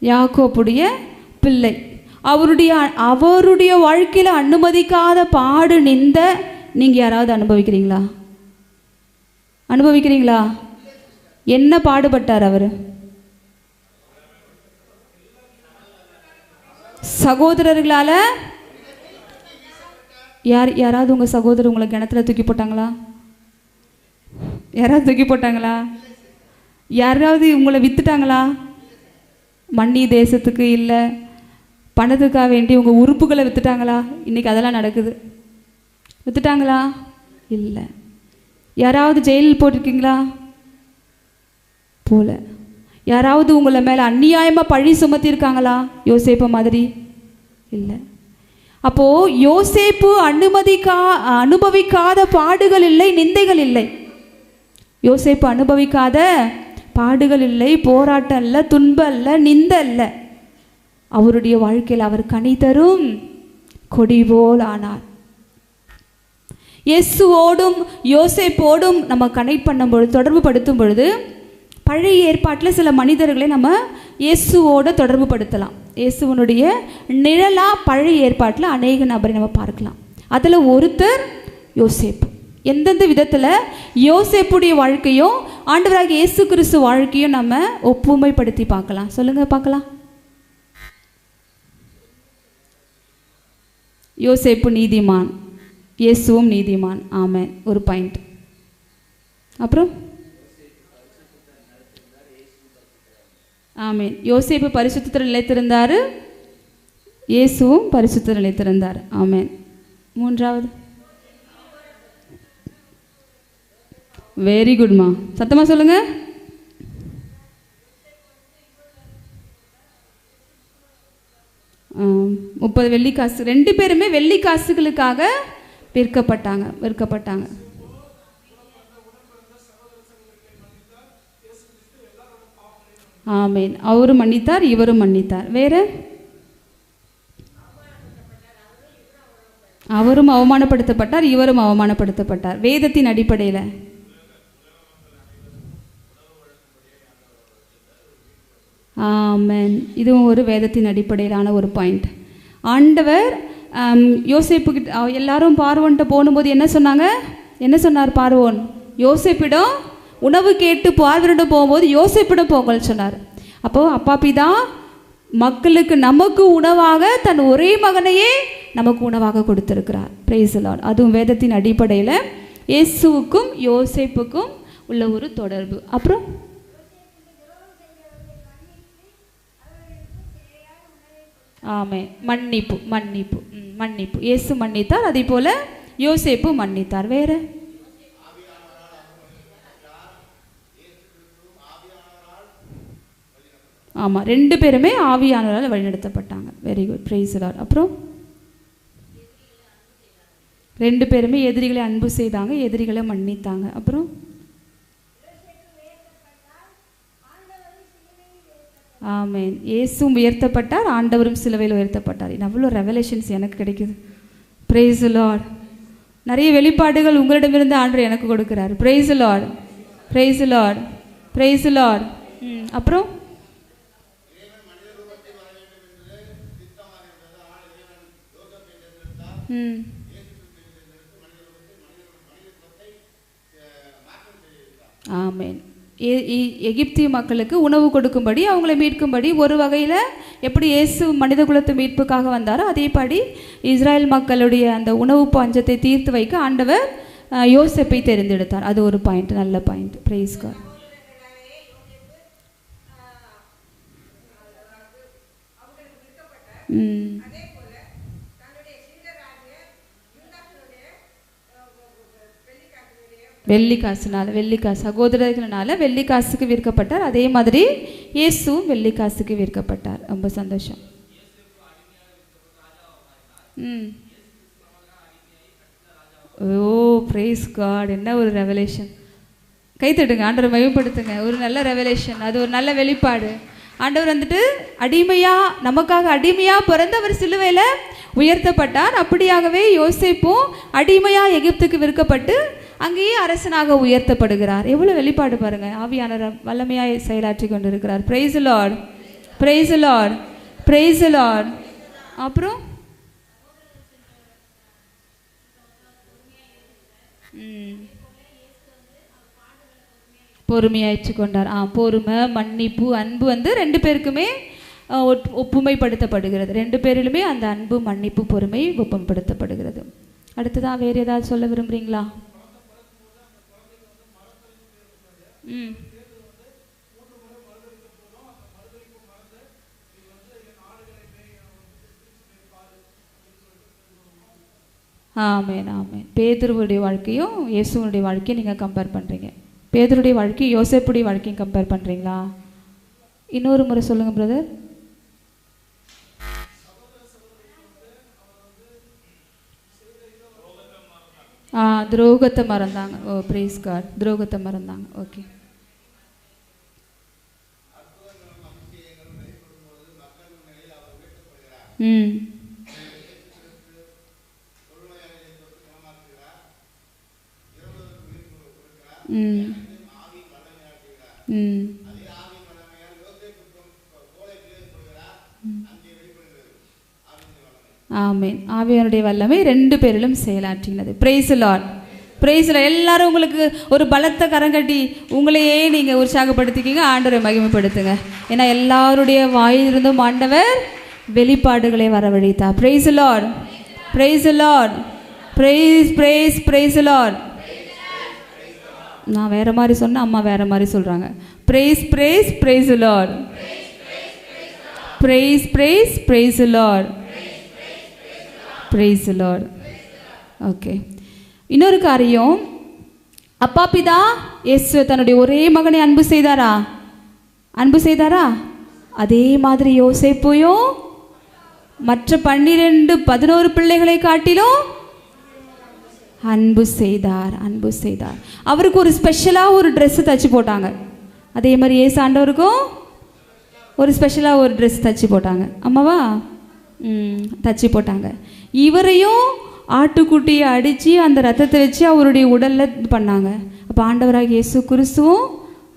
யாக்கோபுடைய பிள்ளை. அவருடைய வாழ்க்கையில் அனுமதிக்காத பாடு நிந்த நீங்கள் யாராவது அனுபவிக்கிறீங்களா? அனுபவிக்கிறீங்களா? என்ன பாடுபட்டார் அவர்? சகோதரர்களால் யாராவது உங்கள் சகோதரர் உங்களை கிணத்துல தூக்கி போட்டாங்களா? யாராவது தூக்கி போட்டாங்களா? யாராவது உங்களை வித்துட்டாங்களா? மன்னி தேசத்துக்கு இல்லை பணத்துக்காக வேண்டி உங்கள் உறுப்புகளை விற்றுட்டாங்களா? இன்றைக்கி அதெல்லாம் நடக்குது. விற்றுட்டாங்களா? இல்லை. யாராவது ஜெயிலில் போட்டிருக்கீங்களா? போல. யாராவது உங்களை மேலே அநியாயமாக பழி சுமத்தியிருக்காங்களா? யோசேப்பு மாதிரி? இல்லை. அப்போது யோசேப்பு அனுபவிக்காத பாடுகள் இல்லை, நிந்தைகள் இல்லை. யோசேப்பு அனுபவிக்காத பாடுகள் இல்லை, போராட்டம் இல்லை, துன்பம் இல்லை, நிந்தை இல்லை. அவருடைய வாழ்க்கையில் அவர் கனி தரும் கொடி போல் ஆனார். இயேசுவோடும் யோசேப்போடும் நம்ம கனெக்ட் பண்ணும் பொழுது, தொடர்பு படுத்தும் பொழுது, பழைய ஏற்பாட்டில் சில மனிதர்களை நம்ம இயேசுவோடு தொடர்பு படுத்தலாம். இயேசுவனுடைய நிழலாக பழைய ஏற்பாட்டில் அநேக நபரை நம்ம பார்க்கலாம். அதில் ஒருத்தர் யோசேப்பு. எந்தெந்த விதத்தில் யோசேப்புடைய வாழ்க்கையும் ஆண்டவராகிய இயேசு கிறிஸ்து வாழ்க்கையும் நம்ம ஒப்புமைப்படுத்தி பார்க்கலாம். சொல்லுங்கள் பார்க்கலாம். யோசேப்பு நீதிமான், இயேசுவும் நீதிமான். ஆமென். ஒரு பாயிண்ட். அப்புறம் ஆமென். யோசேப்பு பரிசுத்தத்தில் நிலைத்திருந்தார், இயேசுவும் பரிசுத்தத்தில் நிலைத்திருந்தார். ஆமென். மூன்றாவது. வெரி குட்மா. சத்தமாக சொல்லுங்கள். $30 வெள்ளிக்காசு. 2 பேருமே வெள்ளிக்காசுகளுக்காக விற்கப்பட்டாங்க. ஆமேன். அவரும் மன்னித்தார், இவரும் மன்னித்தார். வேற? அவரும் அவமானப்படுத்தப்பட்டார், இவரும் அவமானப்படுத்தப்பட்டார். வேதத்தின் அடிப்படையில். ஆமென். இதுவும் ஒரு வேதத்தின் அடிப்படையிலான ஒரு பாயிண்ட். ஆண்டவர் யோசேப்புக்கிட்ட எல்லாரும் பார்வோன்ட்ட போகும்போது என்ன சொன்னார் பார்வோன்? யோசேப்பிடம் உணவு கேட்டு பார்வனிடம் போகும்போது யோசேப்பிடம் போங்கன்னு சொன்னார். அப்போது அப்பா பிதா மக்களுக்கு நமக்கு உணவாக தன் ஒரே மகனையே நமக்கு உணவாக கொடுத்திருக்கிறார். Price the Lord. அதுவும் வேதத்தின் அடிப்படையில் இயேசுவுக்கும் யோசேப்புக்கும் உள்ள ஒரு தொடர்பு. அப்புறம் ஆமே மன்னிப்பு மன்னிப்பு மன்னிப்பு இயேசு மன்னித்தார், அதே போல யோசேப்பு மன்னித்தார். வேற ஆமாம், 2 பேருமே ஆவியானவரால் வழிநடத்தப்பட்டாங்க. Very good, praise the lord. அப்புறம் 2 பேருமே எதிரிகளை அன்பு செய்தாங்க, எதிரிகளை மன்னித்தாங்க. அப்புறம் ஆமேன், இயேசுவும் உயர்த்தப்பட்டார், ஆண்டவரும் சிலுவையில் உயர்த்தப்பட்டார். அவ்வளோ ரெவலேஷன்ஸ் எனக்கு கிடைக்குது. Price the Lord. நிறைய வெளிப்பாடுகள் உங்களிடமிருந்து ஆண்டவர் எனக்கு கொடுக்குறாரு. Price the lord, praise the lord, praise the lord. அப்புறம் ஆமேன். எகிப்திய மக்களுக்கு உணவு கொடுக்கும்படி, அவங்களை மீட்கும்படி, ஒரு வகையில் எப்படி இயேசு மனித குலத்து மீட்புக்காக வந்தாரோ அதேபடி இஸ்ராயல் மக்களுடைய அந்த உணவு பஞ்சத்தை தீர்த்து வைக்க ஆண்டவர் யோசேப்பை தெரிந்தெடுத்தார். அது ஒரு பாயிண்ட், நல்ல பாயிண்ட். Price God. வெள்ளிக்காசுனால, வெள்ளிக்காசு சகோதரர்களால் வெள்ளிக்காசுக்கு விற்கப்பட்டார். அதே மாதிரி இயேசுவும் வெள்ளிக்காசுக்கு விற்கப்பட்டார். ரொம்ப சந்தோஷம். ஓ பிரைஸ் காட், என்ன ஒரு ரெவலேஷன். கைத்தட்டுங்க, ஆண்டவரை மகிமைப்படுத்துங்க. ஒரு நல்ல ரெவலேஷன், அது ஒரு நல்ல வெளிப்பாடு. ஆண்டவர் வந்துட்டு அடிமையாக, நமக்காக அடிமையாக பிறந்து அவர் சிலுவையில் உயர்த்தப்பட்டார். அப்படியாகவே யோசேப்பும் அடிமையாக எகிப்துக்கு விற்கப்பட்டு அங்கேயே அரசனாக உயர்த்தப்படுகிறார். எவ்வளோ வெளிப்பாடு பாருங்கள். ஆவியானவர் வல்லமையாக செயலாற்றி கொண்டிருக்கிறார். Price the lord, praise the lord, praise the lord. அப்புறம் பொறுமையாயிற்று கொண்டார். பொறுமை, மன்னிப்பு, அன்பு 2 பேருக்குமே ஒப்புமைப்படுத்தப்படுகிறது. 2 பேரிலுமே அந்த அன்பு, மன்னிப்பு, பொறுமை ஒப்புமைப்படுத்தப்படுகிறது. அடுத்ததான் வேறு ஏதாவது சொல்ல விரும்புகிறீங்களா? ஆமேன், ஆமேன். பேதுருவுடைய வாழ்க்கையும் இயேசுனுடைய வாழ்க்கையும் நீங்கள் கம்பேர் பண்ணுறீங்க. பேதுருடைய வாழ்க்கையும் யோசேப்புடைய வாழ்க்கையும் கம்பேர் பண்ணுறீங்களா? இன்னொரு முறை சொல்லுங்கள் பிரதர். துரோகத்தை மறந்தாங்க. ஓ பிரைஸ் காட், துரோகத்தை மறந்தாங்க. ஓகே. ஆமேன். ஆவியானுடைய வல்லமை 2 பேரிலும் செயலாற்றினது. Praise the lord, praise the lord. எல்லாரும் உங்களுக்கு ஒரு பலத்த கரங்கட்டி உங்களையே நீங்கள் உற்சாகப்படுத்திக்கிங்க. ஆண்டவரை மகிமைப்படுத்துங்க. ஏன்னா எல்லாருடைய வாயிலிருந்தும் ஆண்டவர் வெளிப்பாடுகளை வரவழைத்தார். Praise the lord, praise the lord, praise praise praise the lord. நான் வேறு மாதிரி சொன்னேன், அம்மா வேறு மாதிரி சொல்கிறாங்க. Praise praise praise the lord, praise praise praise the lord, praise the lord. Okay. இன்னொரு காரியம், அப்பா பிதா இயேசு தன்னுடைய ஒரே மகனை அன்பு செய்தாரா? அன்பு செய்தாரா? அதே மாதிரி யோசேப்பையும் மற்ற 11 பிள்ளைகளை காட்டிலும் அன்பு செய்தார், அன்பு செய்தார். அவருக்கு ஒரு ஸ்பெஷலாக ஒரு ட்ரெஸ்ஸு தச்சு போட்டாங்க. அதே மாதிரி இயேசு ஆண்டவருக்கும் ஒரு ஸ்பெஷலாக ஒரு ட்ரெஸ் தச்சு போட்டாங்க. அம்மாவா? தச்சு போட்டாங்க. இவரையும் ஆட்டுக்குட்டியை அடித்து அந்த ரத்தத்தை வச்சு அவருடைய உடலில் பண்ணாங்க. அப்போ ஆண்டவராக இயேசு கிறிஸ்துவும்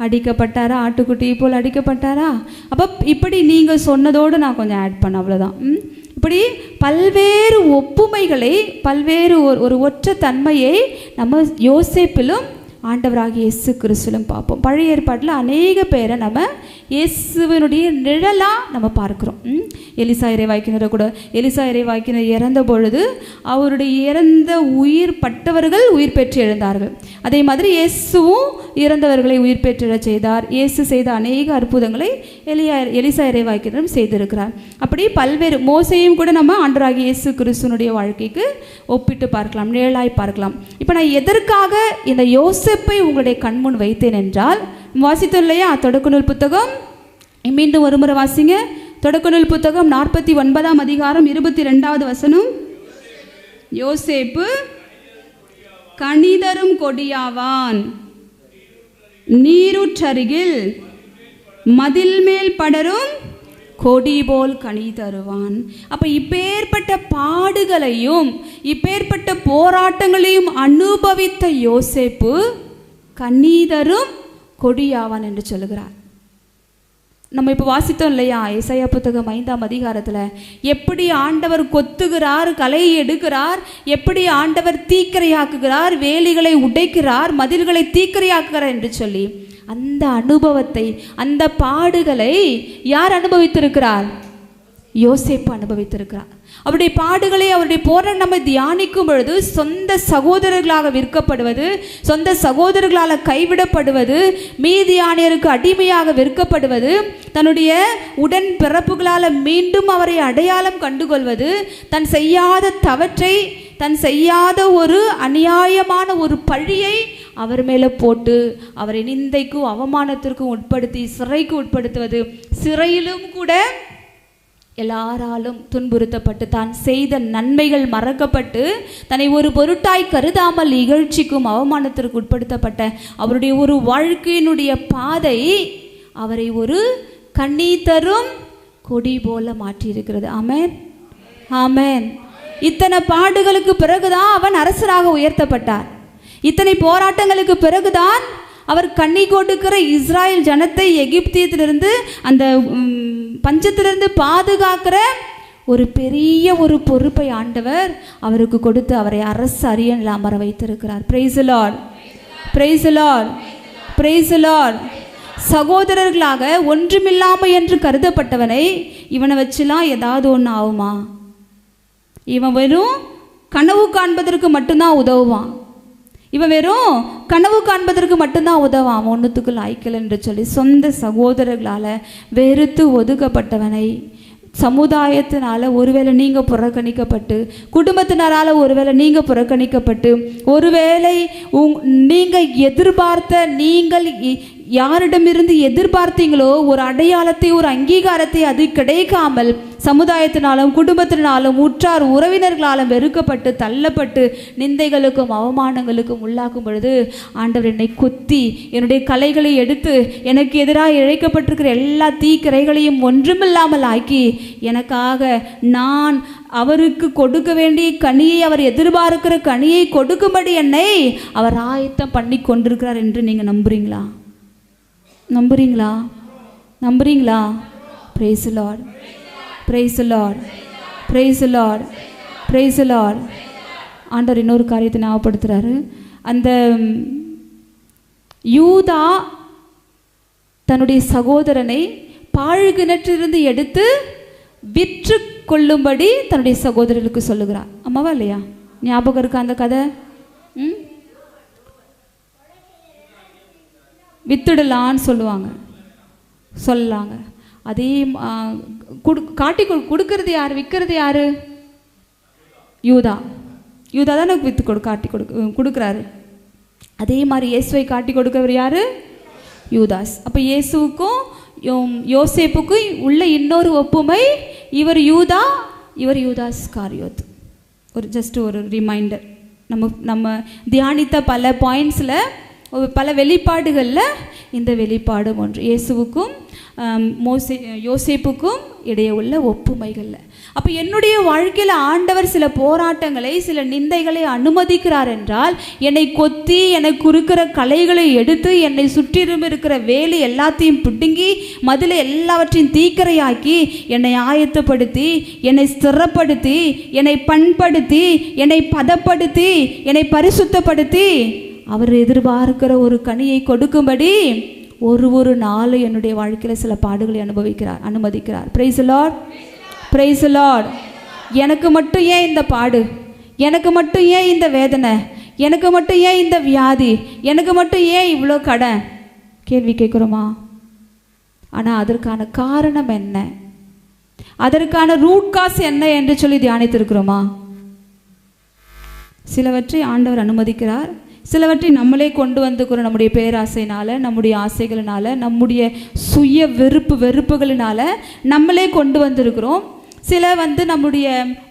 அடிக்கப்பட்டாரா? ஆட்டுக்குட்டியை போல் அடிக்கப்பட்டாரா? அப்போ இப்படி நீங்கள் சொன்னதோடு நான் கொஞ்சம் ஆட் பண்ண, அவ்வளோதான். இப்படி பல்வேறு ஒப்புமைகளை, பல்வேறு ஒரு ஒற்ற தன்மையை நம்ம யோசேப்பிலும் ஆண்டவராகிய இயேசு கிறிஸ்துவிலும் பார்ப்போம். பழைய ஏற்பாட்டில் அநேக பேரை நம்ம இயேசுவினுடைய நிழலாக நம்ம பார்க்குறோம். எலிசா இறைவாக்கினரை கூட, எலிசா இறைவாக்கினர் இறந்த பொழுது அவருடைய இறந்த உயிர் பட்டவர்கள் உயிர் பெற்று எழுந்தார்கள். அதே மாதிரி இயேசுவும் இறந்தவர்களை உயிர் பெற்று செய்தார். இயேசு செய்த அநேக அற்புதங்களை எலிசா இறைவாக்கினரும் செய்திருக்கிறார். அப்படி பல்வேறு மோசையும் கூட நம்ம ஆண்டவராகிய இயேசு கிறிஸ்துவனுடைய வாழ்க்கைக்கு ஒப்பிட்டு பார்க்கலாம், நிழலாய் பார்க்கலாம். இப்போ நான் எதற்காக இந்த யோசேப்பை உங்களுடைய கண்முன் வைத்தேன் என்றால், வாசித்தோம் இல்லையா தொடக்க நூல் புத்தகம், மீண்டும் ஒரு முறை வாசிங்க. தொடக்க நூல் புத்தகம் 49ஆம் அதிகாரம் 22வது வசனம். யோசேப்பு கனிதரும் கொடியாவான், நீரூற்றருகில் மதில் மேல் படரும் கொடி போல் கனி தருவான். அப்போ இப்பேற்பட்ட பாடுகளையும் இப்பேற்பட்ட போராட்டங்களையும் அனுபவித்த யோசேப்பு கனிதரும் கொடியாவான் என்று சொல்லுகிறார். நம்ம இப்போ வாசித்தோம் இல்லையா ஏசாயா புத்தகம் 5ஆம் அதிகாரத்தில் எப்படி ஆண்டவர் கொத்துகிறார், களை எடுக்கிறார், எப்படி ஆண்டவர் தீக்கிரையாக்குகிறார், வேலிகளை உடைக்கிறார், மதில்களை தீக்கிரையாக்குகிறார் என்று சொல்லி அந்த அனுபவத்தை, அந்த பாடுகளை யார் அனுபவித்திருக்கிறார்? யோசேப்பு அனுபவித்திருக்கிறார். அவருடைய பாடுகளை, அவருடைய போராட்டம் நம்ம தியானிக்கும் பொழுது சொந்த சகோதரர்களாக விற்கப்படுவது, சொந்த சகோதரர்களால் கைவிடப்படுவது, மீதியானியருக்கு அடிமையாக விற்கப்படுவது, தன்னுடைய உடன் பிறப்புகளால் மீண்டும் அவரை அடையாளம் கண்டுகொள்வது, தன் செய்யாத தவற்றை, தன் செய்யாத ஒரு அநியாயமான ஒரு பழியை அவர் மேலே போட்டு அவரை நிந்தைக்கும் அவமானத்திற்கும் உட்படுத்தி சிறைக்கு உட்படுத்துவது, சிறையிலும் கூட எல்லாராலும் துன்புறுத்தப்பட்டு தான் செய்த நன்மைகள் மறக்கப்பட்டு தன்னை ஒரு பொருட்டாய் கருதாமல் இகழ்ச்சிக்கும் அவமானத்திற்கு உட்படுத்தப்பட்ட அவருடைய ஒரு வாழ்க்கையினுடைய பாதை அவரை ஒரு கனி தரும் கொடி போல மாற்றியிருக்கிறது. ஆமென், ஆமென். இத்தனை பாடுகளுக்கு பிறகுதான் அவன் அரசராக உயர்த்தப்பட்டார். இத்தனை போராட்டங்களுக்கு பிறகுதான் அவர் கண்ணி கொடுக்கிற இஸ்ராயல் ஜனத்தை எகிப்தியத்திலிருந்து, அந்த பஞ்சத்திலிருந்து பாதுகாக்கிற ஒரு பெரிய ஒரு பொறுப்பை ஆண்டவர் அவருக்கு கொடுத்து அவரை அரசு அரியணையில் அமர வைத்திருக்கிறார். Price the lord, praise the lord, praise the Lord. சகோதரர்களாக ஒன்றுமில்லாமை என்று கருதப்பட்டவனை இவனை வச்சுலாம் ஏதாவது ஒன்று ஆகுமா? இவன் வெறும் கனவு காண்பதற்கு மட்டும்தான் உதவுவான். இவன் வெறும் கனவு காண்பதற்கு மட்டும்தான் உதவான், ஒன்றுத்துக்கு லாய்க்கல் என்று சொல்லி சொந்த சகோதரர்களால் வெறுத்து ஒதுக்கப்பட்டவனை, சமுதாயத்தினால் ஒருவேளை நீங்கள் புறக்கணிக்கப்பட்டு, குடும்பத்தினரால் ஒருவேளை நீங்கள் புறக்கணிக்கப்பட்டு, ஒருவேளை நீங்கள் எதிர்பார்த்த, நீங்கள் யாரிடமிருந்து எதிர்பார்த்தீங்களோ ஒரு அடையாளத்தை, ஒரு அங்கீகாரத்தை அது கிடைக்காமல் சமுதாயத்தினாலும் குடும்பத்தினாலும் உற்றார் உறவினர்களாலும் வெறுக்கப்பட்டு தள்ளப்பட்டு நிந்தைகளுக்கும் அவமானங்களுக்கும் உள்ளாக்கும் பொழுது ஆண்டவர் என்னை கொத்தி என்னுடைய கலைகளை எடுத்து எனக்கு எதிராக இழைக்கப்பட்டிருக்கிற எல்லா தீக்கிரைகளையும் ஒன்றுமில்லாமல் ஆக்கி எனக்காக நான் அவருக்கு கொடுக்க வேண்டிய கனியை, அவர் எதிர்பார்க்கிற கனியை கொடுக்கும்படி என்னை அவர் ஆயத்தம் பண்ணி கொண்டிருக்கிறார் என்று நீங்கள் நம்புறீங்களா? நம்புறீங்களா? நம்புறீங்களா? Price the lord, praise the lord, praise the lord, praise the Lord. ஆண்டவர் இன்னொரு காரியத்தை ஞாபகப்படுத்துகிறாரு. அந்த யூதா தன்னுடைய சகோதரனை பாழ்கிணற்றிலிருந்து எடுத்து விற்று கொள்ளும்படி தன்னுடைய சகோதரர்களுக்கு சொல்லுகிறார். அம்மாவா இல்லையா? ஞாபகம் இருக்கா அந்த கதை? வித்துடலான்னு சொல்லாங்க. அதே காட்டி கொடுக்கறது யார்? விற்கிறது யார்? யூதா. யூதா தான் வித்து காட்டி கொடுக்குறாரு. அதே மாதிரி இயேசுவை காட்டி கொடுக்கவர் யார்? யூதாஸ். அப்போ இயேசுவுக்கும் யோசேப்புக்கும் உள்ள இன்னொரு ஒப்புமை, இவர் யூதா, இவர் யூதாஸ் காரியோத். ஜஸ்ட் ஒரு ரிமைண்டர். நம்ம தியானித்த பல பாயிண்ட்ஸில், பல வெளிப்பாடுகளில் இந்த வெளிப்பாடும் ஒன்று. இயேசுவுக்கும் யோசேப்புக்கும் இடையே உள்ள ஒப்புமைகளில். அப்போ என்னுடைய வாழ்க்கையில் ஆண்டவர் சில போராட்டங்களை, சில நிந்தைகளை அனுமதிக்கிறார் என்றால், என்னை கொத்தி எனக்கு இருக்கிற கலைகளை எடுத்து என்னை சுற்றிலும் இருக்கிற வேலை எல்லாத்தையும் பிடுங்கி மதில எல்லாவற்றையும் தீக்கிரையாக்கி என்னை ஆயத்தப்படுத்தி, என்னை ஸ்திரப்படுத்தி, என்னை பண்படுத்தி, என்னை பதப்படுத்தி, என்னை பரிசுத்தப்படுத்தி அவர் எதிர்பார்க்கிற ஒரு கனியை கொடுக்கும்படி ஒரு நாள் என்னுடைய வாழ்க்கையில் சில பாடுகளை அனுமதிக்கிறார். Praise the lord, praise the lord. எனக்கு மட்டும் ஏன் இந்த பாடு, எனக்கு மட்டும் ஏன் இந்த வேதனை, எனக்கு மட்டும் ஏன் இந்த வியாதி, எனக்கு மட்டும் ஏன் இவ்வளோ கடன் கேள்வி கேட்குறோமா? ஆனால் அதற்கான காரணம் என்ன, அதற்கான ரூட் காஸ் என்ன என்று சொல்லி தியானித்திருக்கிறோமா? சிலவற்றை ஆண்டவர் அனுமதிக்கிறார், சிலவற்றை நம்மளே கொண்டு வந்துக்கிறோம். நம்முடைய பேராசைனால, நம்முடைய ஆசைகளினால, நம்முடைய சுய வெறுப்புகளினால நம்மளே கொண்டு வந்திருக்கிறோம். சில நம்முடைய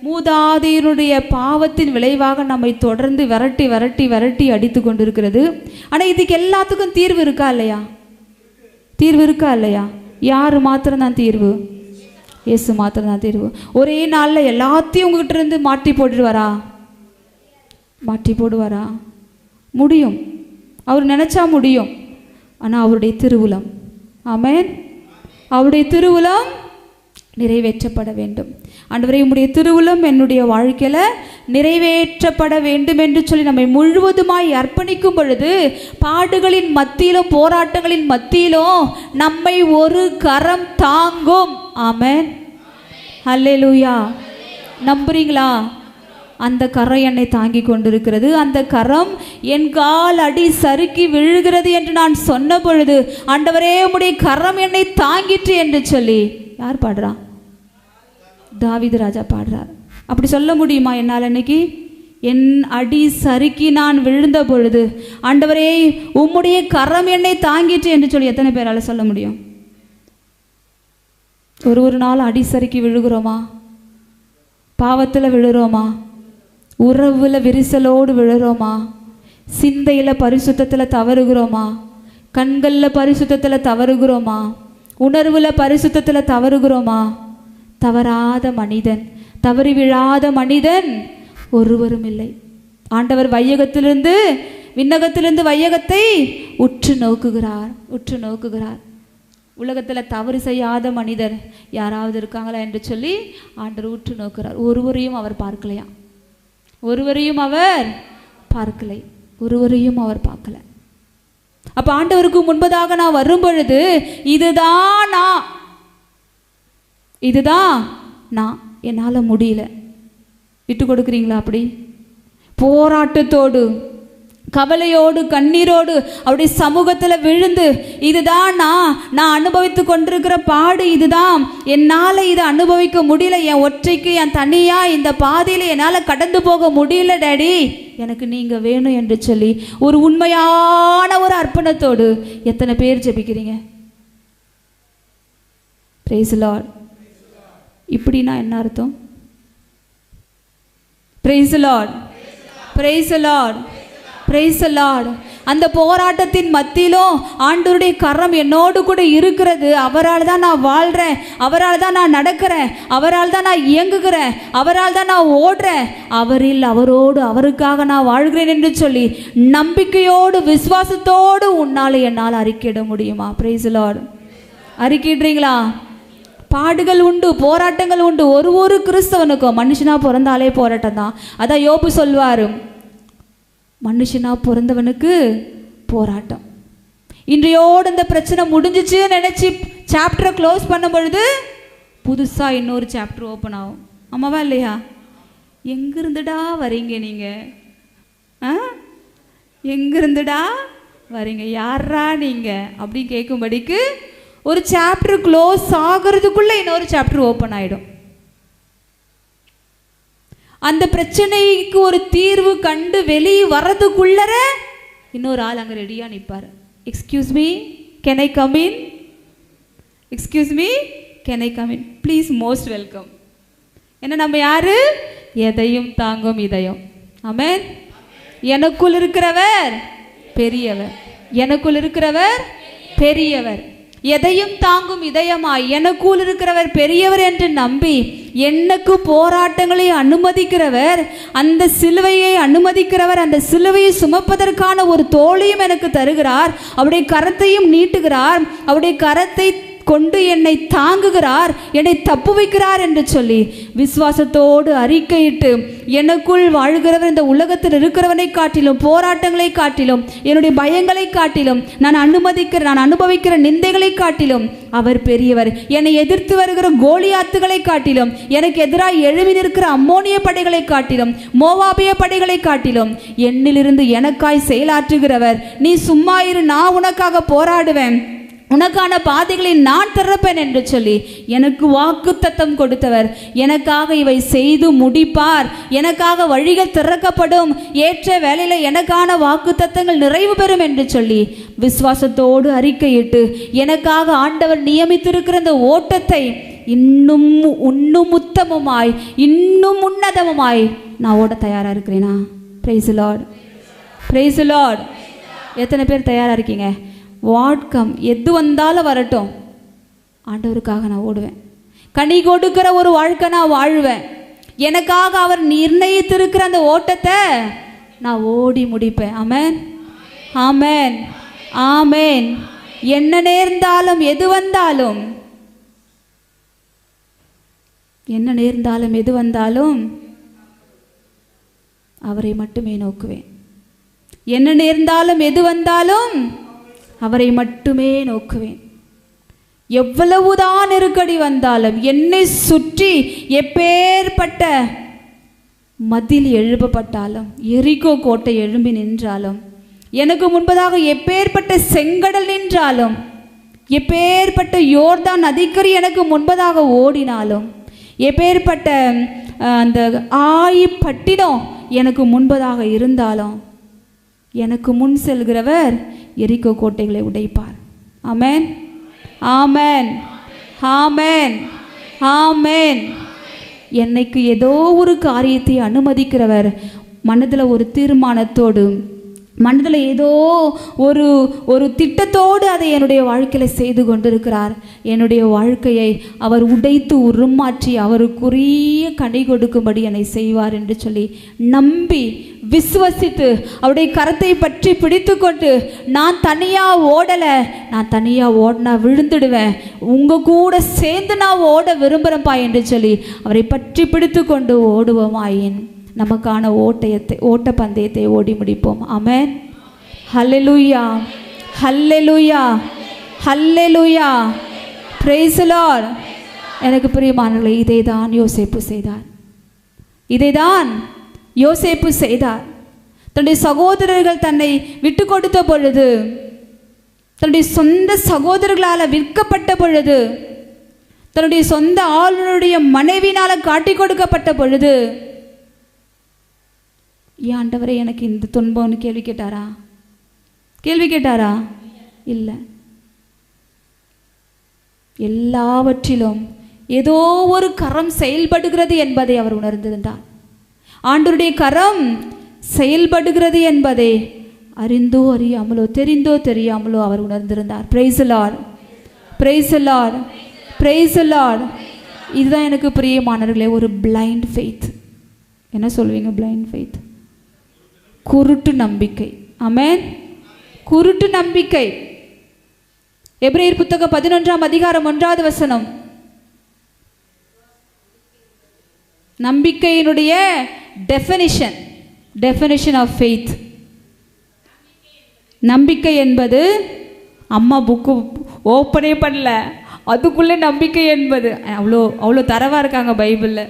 மூதாதையருடைய பாவத்தின் விளைவாக நம்மை தொடர்ந்து விரட்டி விரட்டி விரட்டி அடித்து கொண்டிருக்கிறது. ஆனால் இதுக்கு எல்லாத்துக்கும் தீர்வு இருக்கா இல்லையா? தீர்வு இருக்கா இல்லையா? யார் மாத்திரம்தான் தீர்வு? இயேசு மாத்திரம்தான் தீர்வு. ஒரே நாளில் எல்லாத்தையும் உங்ககிட்ட இருந்து மாற்றி போட்டுடுவாரா? மாற்றி போடுவாரா? முடியும், அவர் நினச்சா முடியும். ஆனால் அவருடைய திருவுளம், ஆமென், அவருடைய திருவுளம் நிறைவேற்றப்பட வேண்டும். ஆண்டவரே, உம்முடைய திருவுளம் என்னுடைய வாழ்க்கையில் நிறைவேற்றப்பட வேண்டும் என்று சொல்லி நம்மை முழுவதுமாய் அர்ப்பணிக்கும் பொழுது, பாடுகளின் மத்தியிலும் போராட்டங்களின் மத்தியிலும் நம்மை ஒரு கரம் தாங்கும். ஆமென், ஹல்லேலூயா. நம்புறீங்களா? அந்த கரம் என்னை தாங்கி கொண்டிருக்கிறது. அந்த கரம் என் கால் அடி சறுக்கி விழுகிறது என்று நான் சொன்ன பொழுது, ஆண்டவரே உம்முடைய கரம் என்னை தாங்கிற்று என்று சொல்லி யார் பாடுறா? தாவீது ராஜா பாடுறார். அப்படி சொல்ல முடியுமா என்னால்? இன்னைக்கு என் அடி சறுக்கி நான் விழுந்த பொழுது, ஆண்டவரே உம்முடைய கரம் என்னை தாங்கிற்று என்று சொல்லி எத்தனை பேரால் சொல்ல முடியும்? ஒரு நாள் அடி சறுக்கி விழுகிறோமா? பாவத்தில் விழுறோமா? உறவுல விரிசலோடு விழுறோமா? சிந்தையில் பரிசுத்தத்தில் தவறுகிறோமா? கண்களில் பரிசுத்தத்தில் தவறுகிறோமா? உணர்வில் பரிசுத்தத்தில் தவறுகிறோமா? தவறாத மனிதன், தவறி விழாத மனிதன் ஒருவரும் இல்லை. ஆண்டவர் வையகத்திலிருந்து, விண்ணகத்திலிருந்து வையகத்தை உற்று நோக்குகிறார், உற்று நோக்குகிறார். உலகத்தில் தவறு செய்யாத மனிதர் யாராவது இருக்காங்களா என்று சொல்லி ஆண்டவர் உற்று நோக்குறார். ஒருவரையும் அவர் பார்க்கலையா? ஒருவரையும் அவர் பார்க்கலை, ஒருவரையும் அவர் பார்க்கல. அப்ப ஆண்டவருக்கு முன்பதாக நான் வரும் பொழுது, இதுதான் நான், இதுதான் நான், என்னால் முடியல, விட்டு கொடுக்குறீங்களா? அப்படி போராட்டத்தோடு, கவலையோடு, கண்ணீரோடு அவருடைய சமூகத்தில் விழுந்து, இதுதான் நான் அனுபவித்து கொண்டிருக்கிற பாடு, இதுதான், என்னால் இதை அனுபவிக்க முடியல, என் ஒற்றைக்கு, என் தனியாக இந்த பாதையில் என்னால் கடந்து போக முடியல டாடி, எனக்கு நீங்கள் வேணும் என்று சொல்லி ஒரு உண்மையான ஒரு அர்ப்பணத்தோடு எத்தனை பேர் ஜெபிக்கிறீங்க? Price the Lord. இப்படின்னா என்ன அர்த்தம்? Price the lord, praise the lord, praise the Lord. அந்த போராட்டத்தின் மத்தியிலும் ஆண்டவருடைய கரம் என்னோடு கூட இருக்கிறது. அவரால் தான் நான் வாழ்கிறேன், அவரால் தான் நான் நடக்கிறேன், அவரால் தான் நான் இயங்குகிறேன், அவரால் தான் நான் ஓடுறேன், அவரில், அவரோடு, அவருக்காக நான் வாழ்கிறேன் என்று சொல்லி நம்பிக்கையோடு, விசுவாசத்தோடு உன்னால் என்னால் அறிக்கையிட முடியுமா? Praise the lord. அறிக்கையிடுறீங்களா? பாடுகள் உண்டு, போராட்டங்கள் உண்டு. ஒரு கிறிஸ்தவனுக்கும் மனுஷனா பிறந்தாலே போராட்டம் தான். அதான் யோபு சொல்வார், மனுஷனா பிறந்தவனுக்கு போராட்டம். இன்றையோடு இந்த பிரச்சனை முடிஞ்சிச்சு நினச்சி சாப்டரை க்ளோஸ் பண்ணும் பொழுது புதுசாக இன்னொரு சாப்டர் ஓப்பன் ஆகும். ஆமாவா இல்லையா? எங்கிருந்துடா வரீங்க நீங்கள்? எங்கிருந்துடா வரீங்க? யாரா நீங்கள் அப்படின்னு கேட்கும்படிக்கு ஒரு சாப்டர் க்ளோஸ் ஆகிறதுக்குள்ளே இன்னொரு சாப்டர் ஓப்பன் ஆகிடும். அந்த பிரச்சனைக்கு ஒரு தீர்வு கண்டு வெளியே வர்றதுக்குள்ளர இன்னொரு ஆள் அங்கே ரெடியாக நிற்பார். Excuse me, can I come in? Excuse me, can I come in? Please, most welcome. ஏன்னா நம்ம யாரு? எதையும் தாங்கும் இதயம். ஆமென். எனக்குள் இருக்கிறவர் பெரியவர், எனக்குள் இருக்கிறவர் பெரியவர். எதையும் தாங்கும் இதயமாய் எனக்குள் இருக்கிறவர் பெரியவர் என்று நம்பி எனக்கு போராட்டங்களை அனுமதிக்கிறவர், அந்த சிலுவையை அனுமதிக்கிறவர், அந்த சிலுவையை சுமப்பதற்கான ஒரு தோளையும் எனக்கு தருகிறார், அவருடைய கரத்தையும் நீட்டுகிறார், அவருடைய கரத்தை கொண்டு என்னை தாங்குகிறார், என்னை தப்புவிக்கிறார் என்று சொல்லி விசுவாசத்தோடு அறிக்கையிட்டு, எனக்குள் வாழ்கிறவர் இந்த உலகத்தில் இருக்கிறவனை காட்டிலும், போராட்டங்களை காட்டிலும், என்னுடைய பயங்களை காட்டிலும், நான் அனுபவிக்கிற நிந்தைகளை காட்டிலும் அவர் பெரியவர். என்னை எதிர்த்து வருகிற கோலியாத்துகளை காட்டிலும், எனக்கு எதிராக எழுவி நிற்கிற அம்மோனிய படைகளை காட்டிலும், மோவாபிய படைகளை காட்டிலும் என்னிலிருந்து எனக்காய் செயலாற்றுகிறவர். நீ சும்மா இரு, நான் உனக்காக போராடுவேன், உனக்கான பாதைகளை நான் திறப்பேன் என்று சொல்லி எனக்கு வாக்குத்தத்தம் கொடுத்தவர். எனக்காக இவை செய்து முடிப்பார், எனக்காக வழிகள் திறக்கப்படும், ஏற்ற வேளையில் எனக்கான வாக்குத்தத்தங்கள் நிறைவு பெறும் என்று சொல்லி விசுவாசத்தோடு அறிக்கையிட்டு, எனக்காக ஆண்டவர் நியமித்திருக்கிற இந்த ஓட்டத்தை இன்னும் உத்தமமாய், இன்னும் உன்னதமாய் நான் ஓட தயாராக இருக்கிறேனா? Praise Lord, praise Lord. எத்தனை பேர் தயாராக இருக்கீங்க? வாட்கம் எது வந்தாலும் வரட்டும், ஆண்டவருக்காக நான் ஓடுவேன். கனி கொடுக்கிற ஒரு வாழ்க்கை நான் வாழ்வேன். எனக்காக அவர் நிர்ணயித்திருக்கிற அந்த ஓட்டத்தை நான் ஓடி முடிப்பேன். ஆமென், ஆமென், ஆமென். என்ன நேர்ந்தாலும் எது வந்தாலும், என்ன நேர்ந்தாலும் எது வந்தாலும் அவரை மட்டுமே நோக்குவேன். என்ன நேர்ந்தாலும் எது வந்தாலும் அவரை மட்டுமே நோக்குவேன். எவ்வளவுதான் நெருக்கடி வந்தாலும், என்னை சுற்றி எப்பேற்பட்ட மதில் எழுப்பப்பட்டாலும், எரிகோ கோட்டை எழும்பி நின்றாலும், எனக்கு முன்பதாக எப்பேற்பட்ட செங்கடல் நின்றாலும், எப்பேற்பட்ட யோர்தான் நதிக்கரை எனக்கு முன்பதாக ஓடினாலும், எப்பேற்பட்ட அந்த ஆயிப்பட்டினம் எனக்கு முன்பதாக இருந்தாலும், எனக்கு முன் செல்கிறவர் எரிகோ கோட்டைகளை உடைப்பார். ஆமென், ஆமென், ஆமென், ஆமென். என்னைக்கு ஏதோ ஒரு காரியத்தை அனுமதிக்கிறவர் மனதில் ஒரு தீர்மானத்தோடு, மனதில் ஏதோ ஒரு திட்டத்தோடு அதை என்னுடைய வாழ்க்கையில் செய்து கொண்டிருக்கிறார். என்னுடைய வாழ்க்கையை அவர் உடைத்து உருமாற்றி அவருக்குரிய கனி கொடுக்கும்படி என்னை செய்வார் என்று சொல்லி நம்பி விசுவசித்து அவருடைய கரத்தை பற்றி பிடித்து கொண்டு, நான் தனியாக ஓடலை, நான் தனியாக ஓடினா விழுந்துடுவேன், உங்கள் கூட சேர்ந்து நான் ஓட விரும்புகிறேன்ப்பா என்று சொல்லி அவரை பற்றி பிடித்து கொண்டு ஓடுவோமாயின் நமக்கான ஓட்ட பந்தயத்தை ஓடி முடிப்போம். ஆமென், ஹல்லேலூயா, ஹல்லேலூயா, ஹல்லேலூயா, பிரைஸ் தி லார்ட். எனக்கு பிரியமானவர்களே, இதை தான் யோசேப்பு செய்தார். இதைதான் யோசேப்பு செய்தார். தன்னுடைய சகோதரர்கள் தன்னை விட்டு கொடுத்த பொழுது, தன்னுடைய சொந்த சகோதரர்களால் விற்கப்பட்ட பொழுது, தன்னுடைய சொந்த ஆளுநருடைய மனைவினால் காட்டி கொடுக்கப்பட்ட பொழுது, ஏன் ஆண்டவரே எனக்கு இந்த துன்பம்னு கேள்வி கேட்டாரா? கேள்வி கேட்டாரா? இல்லை. எல்லாவற்றிலும் ஏதோ ஒரு கரம் செயல்படுகிறது என்பதை அவர் உணர்ந்திருந்தார். ஆண்டவருடைய கரம் செயல்படுகிறது என்பதை அறிந்தோ அறியாமலோ, தெரிந்தோ தெரியாமலோ அவர் உணர்ந்திருந்தார். Praise the lord, praise the lord, praise the lord. இதுதான் எனக்கு பிரியமானவர்களே ஒரு பிளைண்ட் ஃபெய்த். என்ன சொல்வீங்க? பிளைண்ட் ஃபெய்த், குருட்டு நம்பிக்கை. ஆமென், குருட்டு நம்பிக்கை. எபிரேயர் புத்தகம் 11ஆம் அதிகாரம் 1வது வசனம். நம்பிக்கையினுடைய டெஃபினிஷன் ஆஃப் ஃபெய்த். நம்பிக்கை என்பது, அம்மா புக்கு ஓப்பனே பண்ணல, அதுக்குள்ளே நம்பிக்கை என்பது அவ்வளோ தரவாக இருக்காங்க பைபிளில்,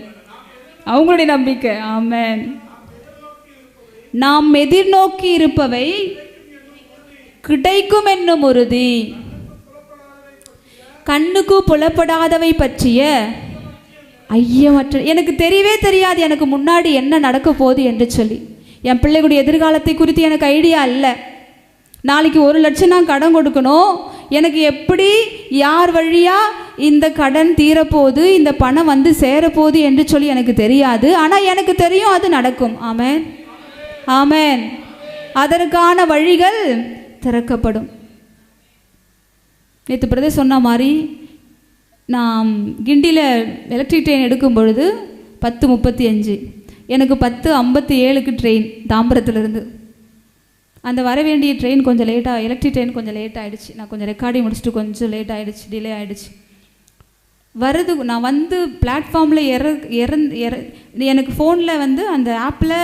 அவங்களுடைய நம்பிக்கை. ஆமென். நாம் எதிர்நோக்கி இருப்பவை கிடைக்கும் என்னும் உறுதி, கண்ணுக்கு புலப்படாதவை பற்றிய ஐயமற்ற. எனக்கு தெரியவே தெரியாது எனக்கு முன்னாடி என்ன நடக்க போகுது என்று சொல்லி. என் பிள்ளைகளுடைய எதிர்காலத்தை குறித்து எனக்கு ஐடியா இல்லை. நாளைக்கு 1 லட்சம் நான் கடன் கொடுக்கணும், எனக்கு எப்படி யார் வழியாக இந்த கடன் தீரப்போகுது, இந்த பணம் வந்து சேரப்போகுது என்று சொல்லி எனக்கு தெரியாது. ஆனால் எனக்கு தெரியும் அது நடக்கும். ஆமென், ஆமென். அதற்கான வழிகள் திறக்கப்படும். நேற்று பிரதேச சொன்ன மாதிரி, நான் கிண்டியில் எலக்ட்ரிக் ட்ரெயின் எடுக்கும் பொழுது 10:35, எனக்கு 10:57க்கு ட்ரெயின் தாம்பரத்துலேருந்து. அந்த வர வேண்டிய ட்ரெயின் கொஞ்சம் லேட்டாக, எலக்ட்ரிக் ட்ரெயின் கொஞ்சம் லேட் ஆகிடுச்சு. நான் கொஞ்சம் ரெக்கார்டிங் முடிச்சுட்டு கொஞ்சம் லேட் ஆகிடுச்சு, டிலே ஆகிடுச்சு. நான் வந்து பிளாட்ஃபார்மில் எனக்கு ஃபோனில் வந்து அந்த ஆப்பில்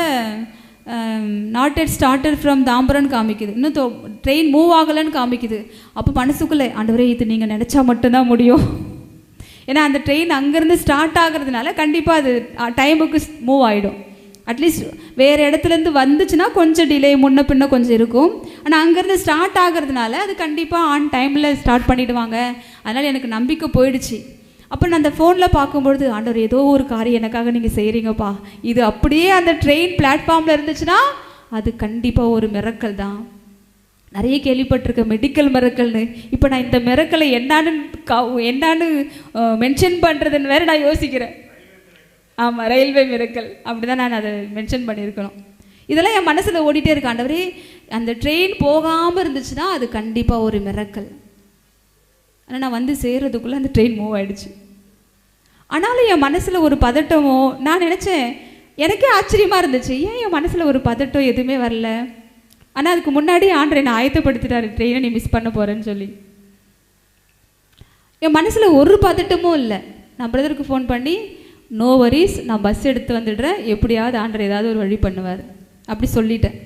நாட் எட் ஸ்டார்டட் ஃப்ரம் தாம்பரம்னு காமிக்குது, இன்னும் ட்ரெயின் மூவ் ஆகலைன்னு காமிக்குது. அப்போ மனசுக்குள்ளே, ஆண்டவரே இது நீங்கள் நினச்சா மட்டும்தான் முடியும். ஏன்னா அந்த ட்ரெயின் அங்கேருந்து ஸ்டார்ட் ஆகிறதுனால கண்டிப்பாக அது டைமுக்கு மூவ் ஆகிடும். அட்லீஸ்ட் வேறு இடத்துலேருந்து வந்துச்சுன்னா கொஞ்சம் டிலே முன்ன பின்ன கொஞ்சம் இருக்கும். ஆனால் அங்கேருந்து ஸ்டார்ட் ஆகிறதுனால அது கண்டிப்பாக ஆன் டைமில் ஸ்டார்ட் பண்ணிவிடுவாங்க. அதனால் எனக்கு நம்பிக்கை போயிடுச்சு. அப்போ நான் அந்த ஃபோனில் பார்க்கும்பொழுது, ஆண்டவர் ஏதோ ஒரு காரியம் எனக்காக நீங்கள் செய்கிறீங்கப்பா, இது அப்படியே அந்த ட்ரெயின் பிளாட்ஃபார்மில் இருந்துச்சுன்னா அது கண்டிப்பாக ஒரு மிரக்கல் தான். நிறைய கேள்விப்பட்டிருக்கேன் மெடிக்கல் மிரக்கல்னு. இப்போ நான் இந்த மிரக்கலை என்னான்னு மென்ஷன் பண்ணுறதுன்னு வேறு நான் யோசிக்கிறேன். ஆமாம், ரயில்வே மிரக்கல் அப்படி தான் நான் அதை மென்ஷன் பண்ணியிருக்கணும். இதெல்லாம் என் மனசில் ஓடிட்டே இருக்கு. ஆண்டவரே அந்த ட்ரெயின் போகாமல் இருந்துச்சுன்னா அது கண்டிப்பாக ஒரு மிரக்கல். ஆனால் நான் வந்து சேர்றதுக்குள்ளே அந்த ட்ரெயின் மூவ் ஆகிடுச்சு. ஆனாலும் என் மனசில் ஒரு பதட்டமோ, நான் நினச்சேன், எனக்கே ஆச்சரியமாக இருந்துச்சு, ஏன் என் மனசில் ஒரு பதட்டம் எதுவுமே வரல. ஆனால் அதுக்கு முன்னாடி ஆண்டவரே என்னை ஆயத்தப்படுத்திட்டாரு, ட்ரெயினை நீ மிஸ் பண்ண போகிறேன்னு சொல்லி. என் மனசில் ஒரு பதட்டமும் இல்லை. நான் பிரதருக்கு ஃபோன் பண்ணி, நோ வரிஸ், நான் பஸ் எடுத்து வந்துடுறேன், எப்படியாவது ஆண்டவர் ஏதாவது ஒரு வழி பண்ணுவார் அப்படி சொல்லிட்டேன்.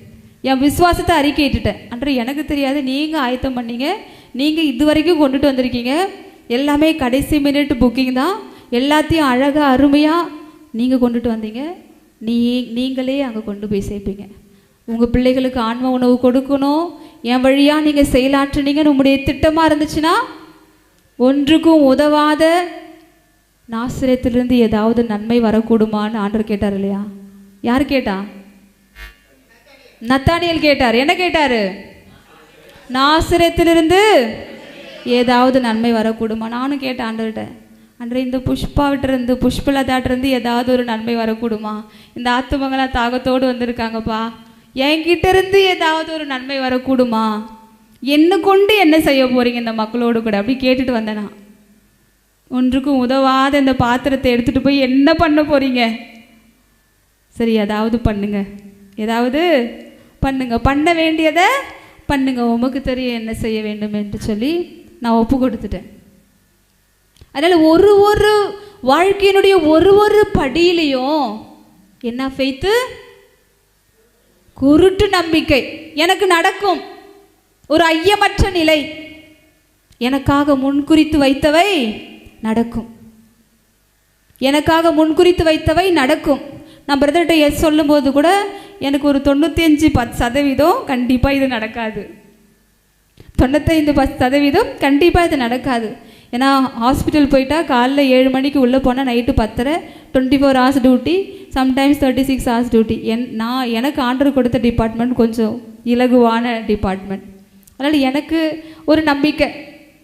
என் விசுவாசத்தை அறிக்கையிட்டுட்டேன். ஆண்டவர் எனக்கு தெரியாது, நீங்கள் ஆயத்தம் பண்ணீங்க, நீங்கள் இது வரைக்கும் கொண்டுட்டு வந்திருக்கீங்க, எல்லாமே கடைசி மினிட் புக்கிங் தான், எல்லாத்தையும் அழகாக அருமையாக நீங்கள் கொண்டுட்டு வந்தீங்க, நீங்களே அங்கே கொண்டு போய் சேர்ப்பீங்க. உங்கள் பிள்ளைகளுக்கு ஆன்ம உணவு கொடுக்கணும், என் வழியாக நீங்கள் செயலாற்றுனீங்கன்னு உங்களுடைய திட்டமாக இருந்துச்சுன்னா ஒன்றுக்கும் உதவாத நாசரேத்திலிருந்து ஏதாவது நன்மை வரக்கூடுமான்னு ஆண்டவர் கேட்டார் இல்லையா? யார் கேட்டா? நத்தானியேல் கேட்டார். என்ன கேட்டார்? நாசரேத்திலிருந்து ஏதாவது நன்மை வரக்கூடுமா? நானும் கேட்டேன் ஆண்டவர்கிட்ட, ஆண்டவரே இந்த புஷ்பாவிட்டிருந்து புஷ்பலதாட்டிருந்து ஏதாவது ஒரு நன்மை வரக்கூடுமா? இந்த ஆத்துமங்களாம் தாகத்தோடு வந்திருக்காங்கப்பா, என்கிட்ட இருந்து ஏதாவது ஒரு நன்மை வரக்கூடுமா? என்ன கொண்டு என்ன செய்ய போறீங்க இந்த மக்களோடு கூட அப்படி கேட்டுட்டு வந்தேனா. ஒன்றுக்கும் உதவாத இந்த பாத்திரத்தை எடுத்துகிட்டு போய் என்ன பண்ண போகிறீங்க? சரி, ஏதாவது பண்ணுங்க, ஏதாவது பண்ணுங்க, பண்ண வேண்டியதை பண்ணுங்க, உமக்கு தெரியும் என்ன செய்ய வேண்டும் என்று சொல்லி நான் ஒப்பு கொடுத்துட்டேன். அதனால் ஒரு வாழ்க்கையினுடைய ஒரு படியிலையும் என்ன ஃபெய்த்து, குருட்டு நம்பிக்கை. எனக்கு நடக்கும், ஒரு ஐயமற்ற நிலை, எனக்காக முன்குறித்து வைத்தவை நடக்கும், எனக்காக முன்குறித்து வைத்தவை நடக்கும். நான் பிரதர்கிட்ட எஸ் சொல்லும்போது கூட எனக்கு ஒரு 95% கண்டிப்பாக இது நடக்காது, 95% கண்டிப்பாக இது நடக்காது. ஏன்னா ஹாஸ்பிட்டல் போயிட்டா காலைல 7 மணிக்கு உள்ளே போனால் night 10:30, 24 hours duty, sometimes 36 hours duty. எனக்கு ஆர்டர் கொடுத்த டிபார்ட்மெண்ட் கொஞ்சம் இலகுவான டிபார்ட்மெண்ட். அதனால் எனக்கு ஒரு நம்பிக்கை,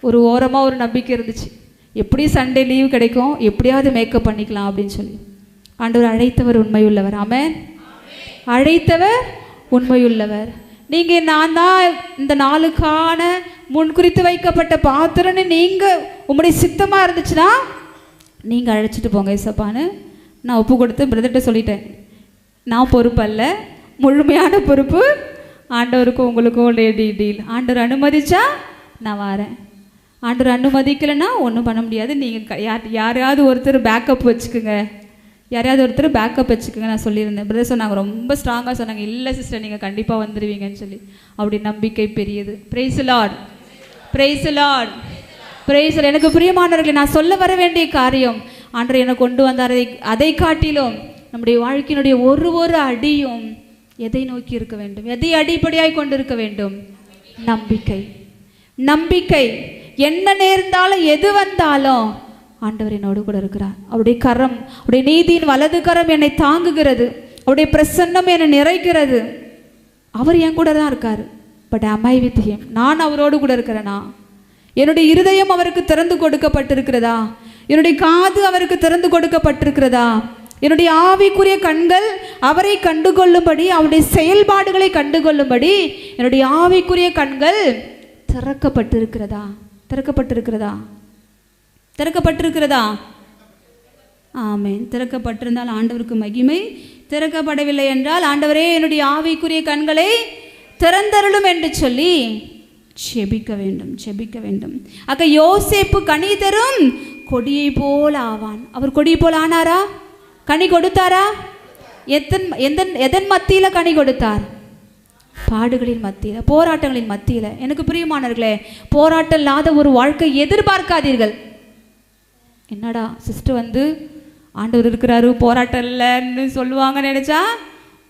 ஒரு ஓரமாக ஒரு நம்பிக்கை இருந்துச்சு, எப்படி சண்டே லீவ் கிடைக்கும், எப்படியாவது மேக்கப் பண்ணிக்கலாம் அப்படின்னு சொல்லி. ஆண்டவர் அழைத்தவர் உண்மையுள்ளவர். ஆமென். அழைத்தவர் உண்மையுள்ளவர். நீங்கள் நான் தான் இந்த நாளுக்கான முன்குறித்து வைக்கப்பட்ட பாத்திரன்னு நீங்கள் உங்களுடைய சித்தமாக இருந்துச்சுன்னா நீங்கள் அழைச்சிட்டு போங்க ஏசப்பான்னு நான் ஒப்பு கொடுத்து பிரதர்கிட்ட சொல்லிட்டேன். நான் பொறுப்பு அல்ல, முழுமையான பொறுப்பு ஆண்டவருக்கும் உங்களுக்கும் டீல். ஆண்டவர் அனுமதிச்சா நான் வரேன், ஆண்டவர் அனுமதிக்கலைன்னா ஒன்றும் பண்ண முடியாது. நீங்கள் யாரையாவது ஒருத்தர் பேக்கப் வச்சுக்கோங்க, யாரையாவது ஒருத்தர் பேக்கப் வச்சுக்கோங்க நான் சொல்லியிருந்தேன். பிரதர் சொன்னாங்க, ரொம்ப ஸ்ட்ராங்காக சொன்னாங்க, இல்லை சிஸ்டர் நீங்கள் கண்டிப்பாக வந்துடுவீங்கன்னு சொல்லி. அப்படி நம்பிக்கை பெரியது. Praise Lord, praise Lord, praise. எனக்கு பிரியமானவர்களே, நான் சொல்ல வர வேண்டிய காரியம், ஆண்டவர் என்னை கொண்டு வந்தார். அதை காட்டிலும் நம்முடைய வாழ்க்கையினுடைய ஒரு அடியும் எதை நோக்கி இருக்க வேண்டும், எதை அடிப்படையாய் கொண்டு இருக்க வேண்டும்? நம்பிக்கை. நம்பிக்கை. என்ன நேர்ந்தாலும் எது வந்தாலும் ஆண்டவர் என்னோடு கூட இருக்கிறார். அவருடைய கரம், அவருடைய நீதியின் வலது கரம் என்னை தாங்குகிறது, அவருடைய பிரசன்னம் என்னை நிறைக்கிறது. அவர் என் கூட தான் இருக்கார். But am I with him? நான் அவரோடு கூட இருக்கிறேனா? என்னுடைய இருதயம் அவருக்கு திறந்து கொடுக்கப்பட்டிருக்கிறதா? என்னுடைய காது அவருக்கு திறந்து கொடுக்கப்பட்டிருக்கிறதா? என்னுடைய ஆவிக்குரிய கண்கள் அவரை கண்டுகொள்ளும்படி, அவருடைய செயல்பாடுகளை கண்டுகொள்ளும்படி என்னுடைய ஆவிக்குரிய கண்கள் திறக்கப்பட்டிருக்கிறதா? திறக்கப்பட்டிருக்கிறதா? திறக்கப்பட்டிருக்கிறதா? ஆமென். திறக்கப்பட்டிருந்தால் ஆண்டவருக்கு மகிமை, திறக்கப்படவில்லை என்றால் ஆண்டவரே என்னுடைய ஆவிக்குரிய கண்களை திறந்தருளும் என்று சொல்லி செபிக்க வேண்டும், செபிக்க வேண்டும். அக்க யோசேப்பு கனி தரும் கொடியை போல் ஆவான். அவர் கொடியை போல் ஆனாரா? கனி கொடுத்தாரா? எதன் மத்தியில் கனி கொடுத்தார்? பாடுகளின் மத்தியில், போராட்டங்களின் மத்தியில். எனக்கு பிரியமானவர்களே, போராட்டம் இல்லாத ஒரு வாழ்க்கை எதிர்பார்க்காதீர்கள். என்னடா சிஸ்டர் வந்து ஆண்டவர் இருக்கிறாரு, போராட்டம் இல்லைன்னு சொல்லுவாங்க நினைச்சா,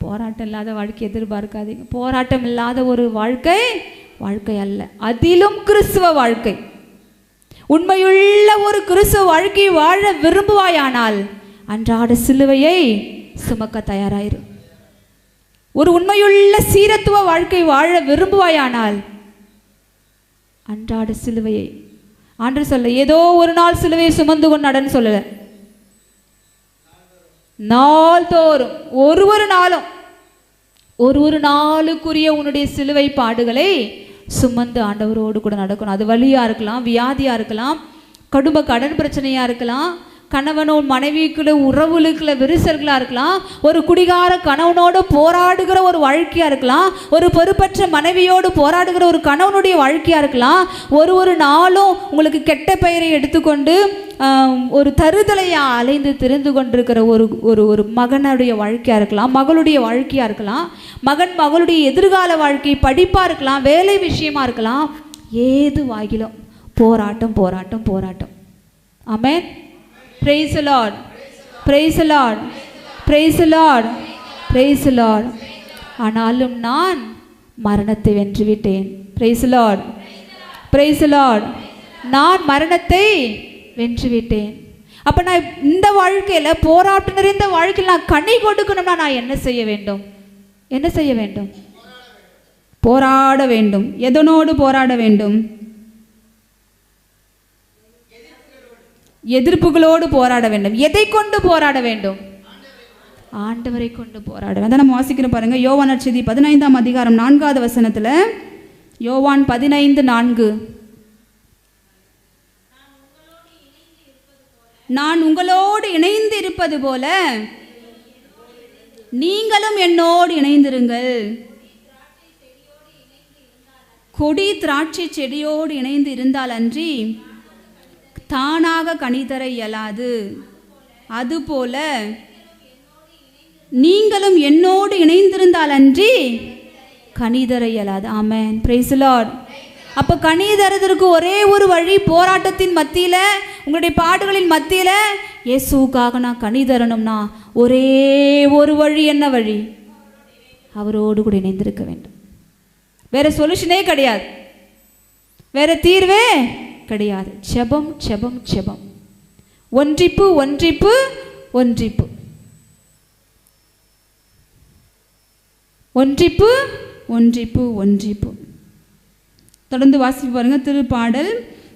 போராட்டம் இல்லாத வாழ்க்கை எதிர்பார்க்காதீங்க. போராட்டம் இல்லாத ஒரு வாழ்க்கை வாழ்க்கை அல்ல, அதிலும் கிறிஸ்துவ வாழ்க்கை. உண்மையுள்ள ஒரு கிறிஸ்துவ வாழ்க்கையை வாழ விரும்புவாயானால் அன்றாட சிலுவையை சுமக்க தயாராயிரு. ஒரு உண்மையுள்ள சீரத்துவ வாழ்க்கை வாழ விரும்புவாயானால் அன்றாட சிலுவையை, ஆண்டவர் சொல்ல ஏதோ ஒரு நாள் சிலுவையை சுமந்து கொண்டு நடன்னு சொல்லல, நாள்தோறும் ஒரு நாளுக்குரிய உன்னுடைய சிலுவை பாடுகளை சுமந்து ஆண்டவரோடு கூட நடக்கணும். அது வலியா இருக்கலாம், வியாதியா இருக்கலாம், குடும்ப கடன் பிரச்சனையா இருக்கலாம், கணவனோ மனைவிக்குள்ள உறவுகளுக்குள்ள விரிசல்களாக இருக்கலாம், ஒரு குடிகார கணவனோடு போராடுகிற ஒரு வாழ்க்கையாக இருக்கலாம், ஒரு பொறுப்பற்ற மனைவியோடு போராடுகிற ஒரு கணவனுடைய வாழ்க்கையாக இருக்கலாம். ஒரு நாளும் உங்களுக்கு கெட்ட பெயரை எடுத்துக்கொண்டு ஒரு தருதலையாக அலைந்து திரிந்து கொண்டிருக்கிற ஒரு மகனுடைய வாழ்க்கையாக இருக்கலாம், மகளுடைய வாழ்க்கையாக இருக்கலாம், மகளுடைய எதிர்கால வாழ்க்கை படிப்பாக இருக்கலாம், வேலை விஷயமா இருக்கலாம். ஏதுவாகிலும் போராட்டம் போராட்டம் போராட்டம். ஆமென். Praise the Lord. Praise the Lord. Praise the Lord. Praise the Lord. ஆனாலும் நான் மரணத்தை வென்றுவிட்டேன். Praise the Lord. Praise the Lord. நான் மரணத்தை வென்றுவிட்டேன். அப்ப நான் இந்த வாழ்க்கையில போராட்டம் நிறைந்த வாழ்க்கையில் நான் கனி கொடுக்கணும்னா நான் என்ன செய்ய வேண்டும்? என்ன செய்ய வேண்டும்? போராட வேண்டும். எதனோடு போராட வேண்டும்? எதிர்ப்புகளோடு போராட வேண்டும். எதை கொண்டு போராட வேண்டும்? ஆண்டவரை கொண்டு போராட வேண்டும். அதான் நம்ம வாசிக்கிறோம் பாருங்க, யோவான் நற்செய்தி 15ஆம் அதிகாரம் 4வது வசனத்துல, யோவான் 15:4, நான் உங்களோடு இணைந்து இருப்பது போல நீங்களும் என்னோடு இணைந்திருங்கள். கொடி திராட்சை செடியோடு இணைந்து இருந்தால் அன்றி தானாக கனிதர இயலாது, அதுபோல நீங்களும் என்னோடு இணைந்திருந்தால் அன்றி கனிதர இயலாது. ஆமென். Praise the lord. அப்போ கனி தரதற்கு ஒரே ஒரு வழி, போராட்டத்தின் மத்தியில், உங்களுடைய பாடுகளின் மத்தியில் இயேசுவுக்காக நான் கனி தரணும்னா ஒரே ஒரு வழி. என்ன வழி? அவரோடு கூட இணைந்திருக்க வேண்டும். வேற சொல்யூஷனே கிடையாது, வேற தீர்வே கிடையாது. ஜெபம் ஜெபம் ஜெபம், ஒன்றிப்பு ஒன்றிப்பு ஒன்றிப்பு, ஒன்றிப்பு ஒன்றிப்பு ஒன்றிப்பு. தொடர்ந்து வாசிப்பு பாருங்க, திருப்பாடல்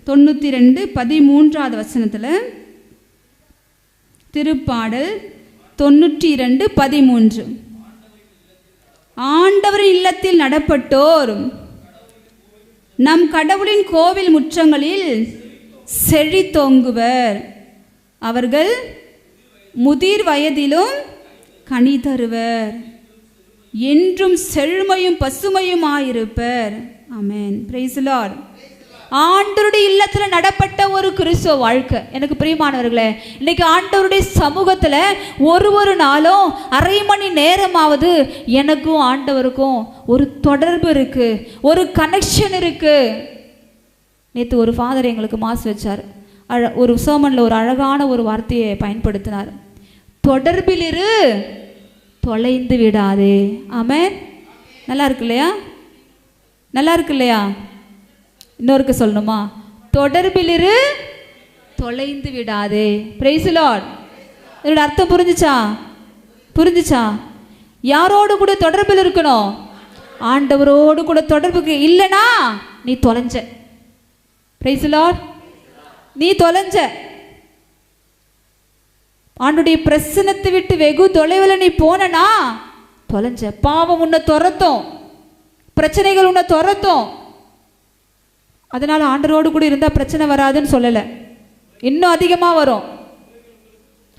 92:13வது வசனத்துல, திருப்பாடல் 92:13, ஆண்டவரின் இல்லத்தில் நடப்பட்டோர் நம் கடவுளின் கோவில் முற்றங்களில் செழித்தோங்குவர், அவர்கள் முதிர் வயதிலும் கனி தருவர், என்றும் செழுமையும் பசுமையுமாயிருப்பர். ஆமென். Praise the Lord. ஆண்டவருடைய இல்லத்தில் நடப்பட்ட ஒரு கிறிஸ்துவ வாழ்க்கை. எனக்கு பிரியமானவர்களே, இன்னைக்கு ஆண்டவருடைய சமூகத்தில் ஒரு நாளும் அரை மணி நேரமாவது எனக்கும் ஆண்டவருக்கும் ஒரு தொடர்பு இருக்கு, ஒரு கனெக்ஷன் இருக்கு. நேற்று ஒரு ஃபாதர் எங்களுக்கு மாசு வச்சார், ஒரு சர்மனில் ஒரு அழகான ஒரு வார்த்தையை பயன்படுத்தினார், தொடர்பிலிரு தொலைந்து விடாதே. ஆமென். நல்லா இருக்கு இல்லையா? நல்லா இருக்கு இல்லையா? இன்னொருக்கு சொல்லணுமா? தொடர்பிலிரு தொலைந்து விடாதே. Price the Lord. இதோட அர்த்தம் புரிஞ்சுச்சா? புரிஞ்சுச்சா? யாரோடு கூட தொடர்பில் இருக்கணும்? ஆண்டவரோடு கூட தொடர்புக்கு இல்லைனா நீ தொலைஞ்ச. Price the Lord. நீ தொலைஞ்ச. ஆண்டுடைய பிரசன்னத்தை விட்டு வெகு தொலைவில் நீ போனா தொலைஞ்ச. பாவம் உன்னை துரத்தும், பிரச்சனைகள் உன்னை துரத்தும். அதனால ஆண்டரோடு கூட இருந்தால் பிரச்சனை வராதுன்னு சொல்லலை, இன்னும் அதிகமாக வரும்.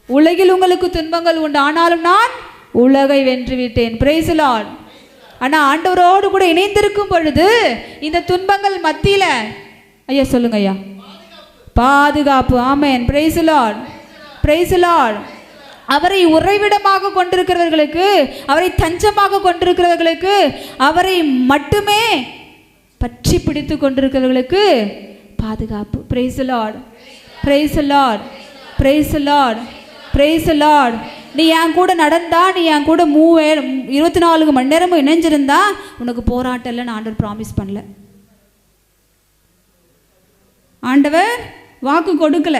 உலகில் உங்களுக்கு துன்பங்கள் உண்டு, ஆனாலும் நான் உலகை வென்று விட்டேன். Price the Lord. ஆனால் ஆண்டவரோடு கூட இணைந்திருக்கும் பொழுது இந்த துன்பங்கள் மத்தியில் ஐயா சொல்லுங்க ஐயா, பாதுகாப்பு. Amen. Praise the lord, praise the lord. அவரை உறைவிடமாக கொண்டிருக்கிறவர்களுக்கு, அவரை தஞ்சமாக கொண்டிருக்கிறவர்களுக்கு, அவரை மட்டுமே பற்றி பிடித்து கொண்டிருக்கிறவர்களுக்கு பாதுகாப்பு. Price the lord, praise the lord, praise the lord, praise the Lord. நீ என் கூட நடந்தா, நீ என் கூட 24 மணி நேரமும் இணைஞ்சிருந்தா உனக்கு போராட்டம் இல்லைன்னு ஆண்டவர் ப்ராமிஸ் பண்ணல. ஆண்டவர் வாக்கு கொடுக்கல.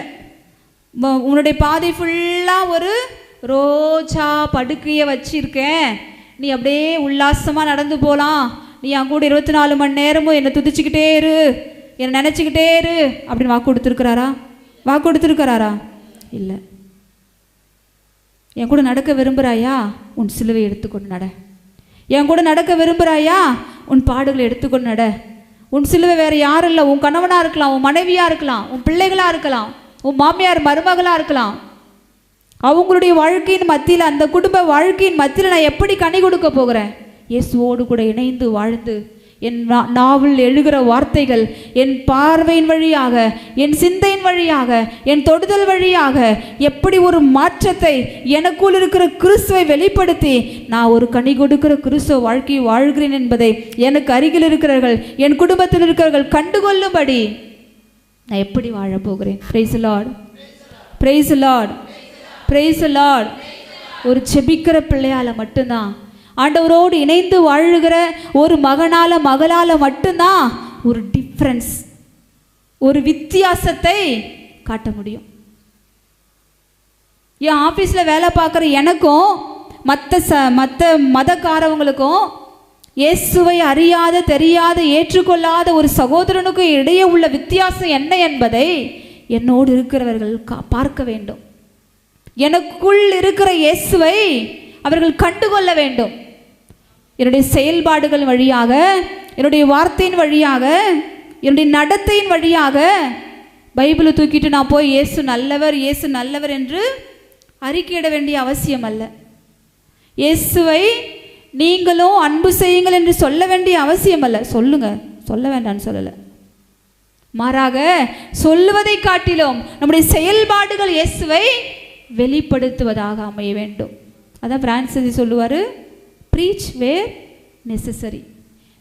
உன்னுடைய பாதை ஃபுல்லாக ஒரு ரோஜா படுக்கையை வச்சிருக்கேன், நீ அப்படியே உல்லாசமாக நடந்து போகலாம், நீ என் கூட 24 மணி நேரமும் என்னை துதிச்சுக்கிட்டே இரு, என்னை நினச்சிக்கிட்டே இரு அப்படின்னு வாக்கு கொடுத்துருக்கிறாரா? வாக்கு கொடுத்துருக்கிறாரா? இல்லை. என் கூட நடக்க விரும்புகிறாயா? உன் சிலுவை எடுத்துக்கொண்டு நட. என் கூட நடக்க விரும்புகிறாயா? உன் பாடுகளை எடுத்துக்கொண்டு நட. உன் சிலுவை வேறு யாரும் இல்லை. உன் கணவனாக இருக்கலாம், உன் மனைவியாக இருக்கலாம், உன் பிள்ளைகளாக இருக்கலாம், உன் மாமியார் மருமகளாக இருக்கலாம். அவங்களுடைய வாழ்க்கையின் மத்தியில், அந்த குடும்ப வாழ்க்கையின் மத்தியில் நான் எப்படி கனி கொடுக்க போகிறேன்? இயேசுவோடு கூட இணைந்து வாழ்ந்து என் நாவில் எழுகிற வார்த்தைகள் என் பார்வையின் வழியாக, என் சிந்தையின் வழியாக, என் தொடுதல் வழியாக எப்படி ஒரு மாற்றத்தை எனக்குள் இருக்கிற கிறிஸ்துவை வெளிப்படுத்தி நான் ஒரு கனி கொடுக்கிற கிறிஸ்துவ வாழ்க்கையை வாழ்கிறேன் என்பதை எனக்கு அருகில் இருக்கிறவர்கள், என் குடும்பத்தில் இருக்கிறவர்கள் கண்டுகொள்ளும்படி நான் எப்படி வாழப் போகிறேன்? Price the lord, praise the lord, praise the Lord. ஒரு செபிக்கிற பிள்ளையால் மட்டும்தான், ஆண்டவரோடு இணைந்து வாழுகிற ஒரு மகனால மகளால் மட்டும்தான் ஒரு டிஃப்ரென்ஸ், ஒரு வித்தியாசத்தை காட்ட முடியும். என் ஆஃபீஸில் வேலை பார்க்குற எனக்கும் மற்ற மதக்காரவங்களுக்கும், இயேசுவை அறியாத, தெரியாத, ஏற்றுக்கொள்ளாத ஒரு சகோதரனுக்கும் இடையே உள்ள வித்தியாசம் என்ன என்பதை என்னோடு இருக்கிறவர்கள் பார்க்க வேண்டும். எனக்குள் இருக்கிற இயேசுவை அவர்கள் கண்டுகொள்ள வேண்டும். என்னுடைய செயல்பாடுகள் வழியாக, என்னுடைய வார்த்தையின் வழியாக, என்னுடைய நடத்தையின் வழியாக பைபிளை தூக்கிட்டு நான் போய் இயேசு நல்லவர், இயேசு நல்லவர் என்று அறிக்கையிட வேண்டிய அவசியம் அல்ல. இயேசுவை நீங்களும் அன்பு செய்யுங்கள் என்று சொல்ல வேண்டிய அவசியம் அல்ல. சொல்லுங்க, சொல்ல வேண்டாம்னு சொல்லலை. மாறாக சொல்லுவதை காட்டிலும் நம்முடைய செயல்பாடுகள் இயேசுவை வெளிப்படுத்துவதாக அமைய வேண்டும். அதான் பிரான்சிஸ் சொல்லுவார், ப்ரீச் வேர் நெசசரி.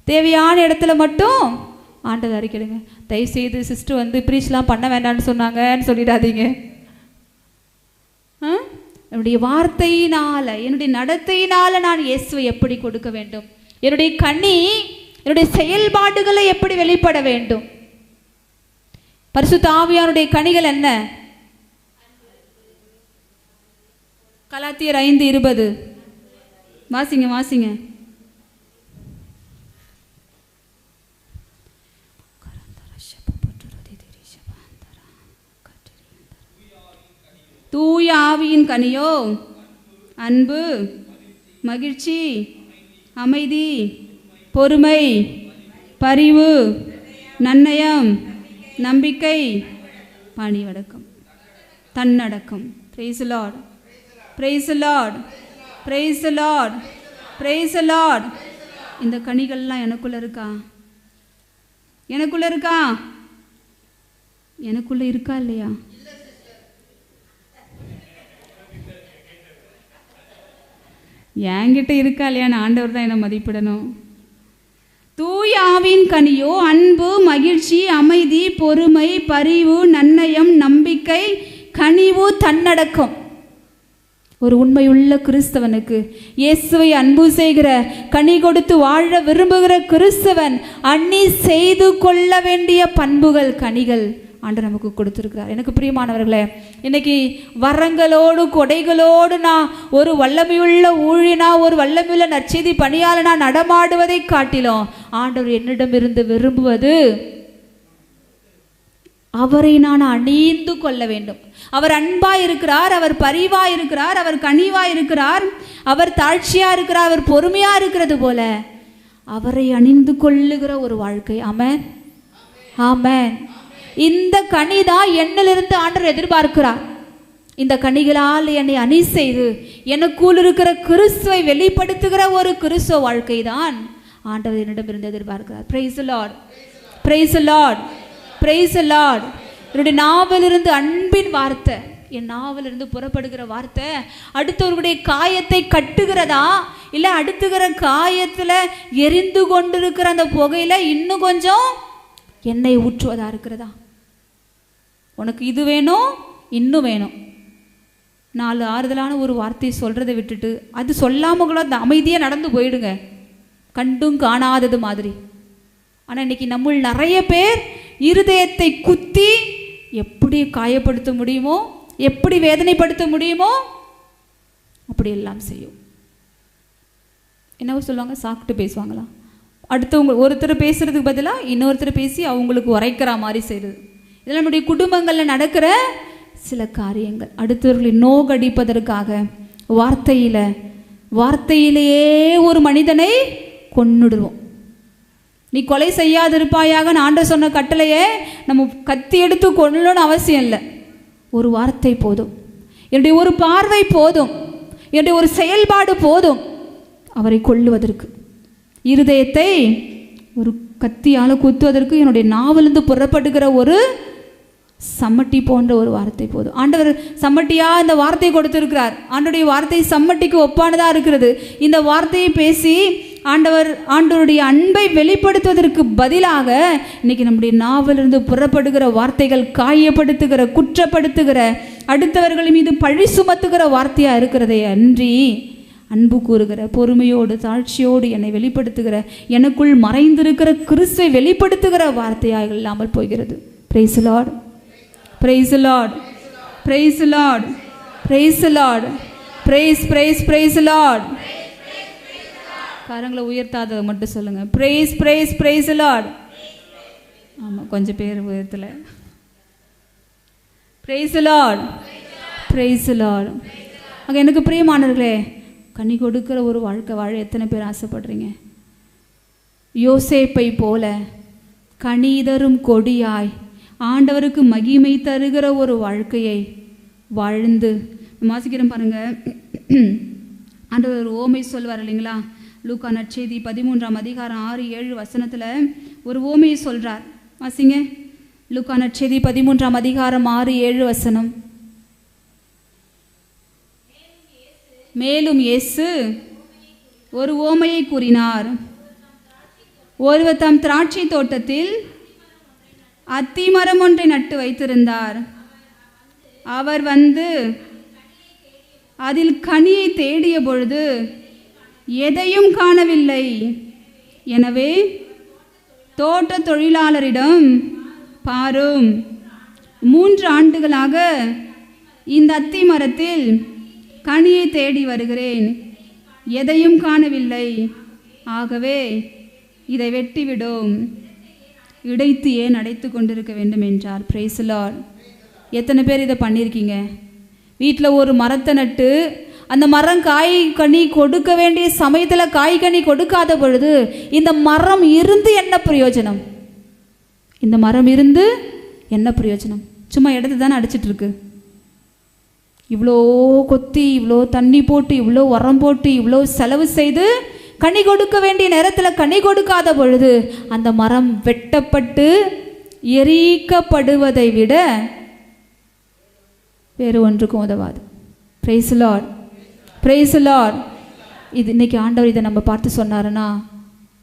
தேவையான இடத்துல மட்டும் ஆண்டவர் அறிக்கையிடுங்க. தயவுசெய்து சிஸ்டர் வந்து ப்ரீச்லாம் பண்ண வேண்டாம்னு சொன்னாங்கன்னு சொல்லிடாதீங்க. என்னுடைய வார்த்தையினால், என்னுடைய நடத்தையினால் நான் இயேசுவை எப்படி கொடுக்க வேண்டும்? என்னுடைய கனி, என்னுடைய செயல்பாடுகளை எப்படி வெளிப்பட வேண்டும்? பரிசுத்த ஆவியானுடைய கனிகள் என்ன? கலாத்தியர் 5:20 வாசிங்க, வாசிங்க. தூய ஆவியின் கனியோ அன்பு, மகிழ்ச்சி, அமைதி, பொறுமை, பரிவு, நன்னயம், நம்பிக்கை, பணிவடக்கம், தன்னடக்கம். Praise the lord, praise the lord, praise the lord, praise the lord. இந்த கனிகள்லாம் எனக்குள்ள இருக்கா? எனக்குள்ள இருக்கா? எனக்குள்ள இருக்கா இல்லையா? என்கிட்ட இருக்கா இல்லையான்னு ஆண்டவர் தான் என்னை மதிப்பிடணும். தூய ஆவியின் கனியோ அன்பு, மகிழ்ச்சி, அமைதி, பொறுமை, பரிவு, நன்னயம், நம்பிக்கை, கனிவு, தன்னடக்கம். ஒரு உண்மையுள்ள கிறிஸ்தவனுக்கு, இயேசுவை அன்பு செய்கிற, கனி கொடுத்து வாழ விரும்புகிற கிறிஸ்தவன் அன்னி செய்து கொள்ள வேண்டிய பண்புகள், கனிகள் ஆண்டவர் நமக்கு கொடுத்துருக்கிறார். எனக்கு பிரியமானவர்களே, இன்னைக்கு வரங்களோடு கொடைகளோடு நான் ஒரு வல்லமையுள்ள ஊழியனா, ஒரு வல்லமையுள்ள நற்செய்தி பணியாளனா நடமாடுவதை காட்டிலும் ஆண்டவர் என்னிடமிருந்து விரும்புவது அவரை நான் அணிந்து கொள்ள வேண்டும். அவர் அன்பாய் இருக்கிறார், அவர் பரிவாய் இருக்கிறார், அவர் கனிவாய் இருக்கிறார், அவர் தாழ்ச்சியா இருக்கிறார், அவர் பொறுமையா இருக்கிறது போல அவரை அணிந்து கொள்ளுகிற ஒரு வாழ்க்கை. ஆமென், ஆமென். இந்த கனிதான் என்னிலிருந்து ஆண்டவர் எதிர்பார்க்கிறார். இந்த கனிகளால் என்னை அணி செய்து எனக்குள் இருக்கிற கிறிஸ்துவை வெளிப்படுத்துகிற ஒரு கிறிஸ்துவ வாழ்க்கை தான் ஆண்டவர் என்னிடமிருந்து எதிர்பார்க்கிறார். Price the lord, praise the lord, praise the Lord. என்னுடைய நாவிலிருந்து அன்பின் வார்த்தை, என் நாவிலிருந்து புறப்படுகிற வார்த்தை அடுத்தவர்களுடைய காயத்தை கட்டுகிறதா, இல்லை அடுத்துகிற காயத்தில் எரிந்து கொண்டிருக்கிற அந்த புகையில இன்னும் கொஞ்சம் எண்ணெய் ஊற்றுவதா இருக்கிறதா? உனக்கு இது வேணும், இன்னும் வேணும், 4 ஆறுதலான ஒரு வார்த்தையை சொல்கிறதை விட்டுட்டு அது சொல்லாமல் கூட அந்த அமைதியாக நடந்து போயிடுங்க, கண்டும் காணாதது மாதிரி. ஆனால் இன்னைக்கு நம்முள் நிறைய பேர் இருதயத்தை குத்தி எப்படி காயப்படுத்த முடியுமோ, எப்படி வேதனைப்படுத்த முடியுமோ அப்படி எல்லாம் செய்யும். என்னவோ சொல்லுவாங்க, சாப்பிட்டு பேசுவாங்களா, அடுத்தவங்க ஒருத்தர் பேசுறதுக்கு பதிலாக இன்னொருத்தர் பேசி அவங்களுக்கு உரைக்கிற மாதிரி செய்கிறது. இதெல்லாம் நம்முடைய குடும்பங்களில் நடக்கிற சில காரியங்கள். அடுத்தவர்களை நோகடிப்பதற்காக வார்த்தையிலேயே ஒரு மனிதனை கொன்னுடுவோம். நீ கொலை செய்யாதிருப்பாயாக ஆண்டவர் சொன்ன கட்டளையே நம்ம கத்தி எடுத்து கொள்ளணும்னு அவசியம் இல்லை. ஒரு வார்த்தை போதும், என்னுடைய ஒரு பார்வை போதும், என்னுடைய ஒரு செயல்பாடு போதும் அவரை கொல்லுவதற்கு. இருதயத்தை ஒரு கத்தியால் குத்துவதற்கு என்னுடைய நாவிலிருந்து புறப்படுகிற ஒரு சம்மட்டி போன்ற ஒரு வார்த்தை போதும். ஆண்டவர் சம்மட்டியாக இந்த வார்த்தையை கொடுத்திருக்கிறார். ஆண்டவருடைய வார்த்தை சம்மட்டிக்கு ஒப்பானதாக இருக்கிறது. இந்த வார்த்தையை பேசி ஆண்டவருடைய அன்பை வெளிப்படுத்துவதற்கு பதிலாக இன்னைக்கு நம்முடைய நாவிலிருந்து புறப்படுகிற வார்த்தைகள் காயப்படுத்துகிற, குற்றப்படுத்துகிற, அடுத்தவர்கள் மீது பழி சுமத்துகிற வார்த்தையாக இருக்கிறதே அன்றி அன்பு கூறுகிற, பொறுமையோடு தாழ்ச்சியோடு என்னை வெளிப்படுத்துகிற, எனக்குள் மறைந்திருக்கிற கிறிஸ்துவை வெளிப்படுத்துகிற வார்த்தையாக இல்லாமல் போகிறது. Praise the lord, praise the lord, praise the lord, praise the lord, praise praise praise the lord. கரங்களை உயர்த்தாததை மட்டும் சொல்லுங்க. Praise praise praise the lord. ஆமாம், கொஞ்சம் பேர் உயர்த்தல. Praise the lord, praise the lord. அங்கே எனக்கு பிரியமானவர்களே, கனி கொடுக்கிற ஒரு வாழ்க்கை வாழ எத்தனை பேர் ஆசைப்படுறீங்க? யோசேப்பை போல கனிதரும் கொடியாய் ஆண்டவருக்கு மகிமை தருகிற ஒரு வாழ்க்கையை வாழ்ந்து வாசிக்கிறோம் பாருங்க. ஆண்டவர் ஒரு ஓமை சொல்வார் இல்லைங்களா? லூக்கா நற்செய்தி 13ஆம் அதிகாரம் 6-7 வசனத்தில் ஒரு ஓமையை சொல்கிறார். வாசிங்க. லூக்கா நற்செய்தி 13ஆம் அதிகாரம் 6-7 வசனம். மேலும் இயேசு ஒரு ஓமையை கூறினார். ஒருவர் தம் திராட்சை தோட்டத்தில் அத்திமரம் ஒன்றை நட்டு வைத்திருந்தார். அவர் வந்து அதில் கனியை தேடிய பொழுது எதையும் காணவில்லை. எனவே தோட்ட தொழிலாளரிடம், பாரும், 3 ஆண்டுகளாக இந்த அத்தி மரத்தில் கனியை தேடி வருகிறேன், எதையும் காணவில்லை. ஆகவே இதை வெட்டிவிடும், இடைத்து ஏன் அடைத்து கொண்டிருக்க வேண்டும் என்றார். Price the Lord. எத்தனை பேர் இதை பண்ணியிருக்கீங்க? வீட்டில் ஒரு மரத்தை நட்டு அந்த மரம் காய் கனி கொடுக்க வேண்டிய சமயத்தில் காய் கனி கொடுக்காத பொழுது இந்த மரம் இருந்து என்ன பிரயோஜனம்? இந்த மரம் இருந்து என்ன பிரயோஜனம்? சும்மா இடத்த தானே அடிச்சிட்ருக்கு. இவ்வளோ கொத்தி, இவ்வளோ தண்ணி போட்டு, இவ்வளோ உரம் போட்டு, இவ்வளோ செலவு செய்து கனி கொடுக்க வேண்டிய நேரத்தில் கனி கொடுக்காத பொழுது அந்த மரம் வெட்டப்பட்டு எரிக்கப்படுவதை விட வேறு ஒன்றுக்கும் உதவாது. Price the lord, praise the Lord. இது இன்னைக்கு ஆண்டவர் இதை நம்ம பார்த்து சொன்னாருன்னா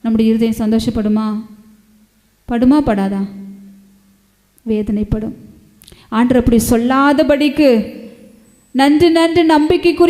நம்முடைய இருதயம் சந்தோஷப்படுமா? படுமா படாதா? வேதனைப்படும். ஆண்டவர் அப்படி சொல்லாதபடிக்கு நன்று நம்பிக்கைக்குரிய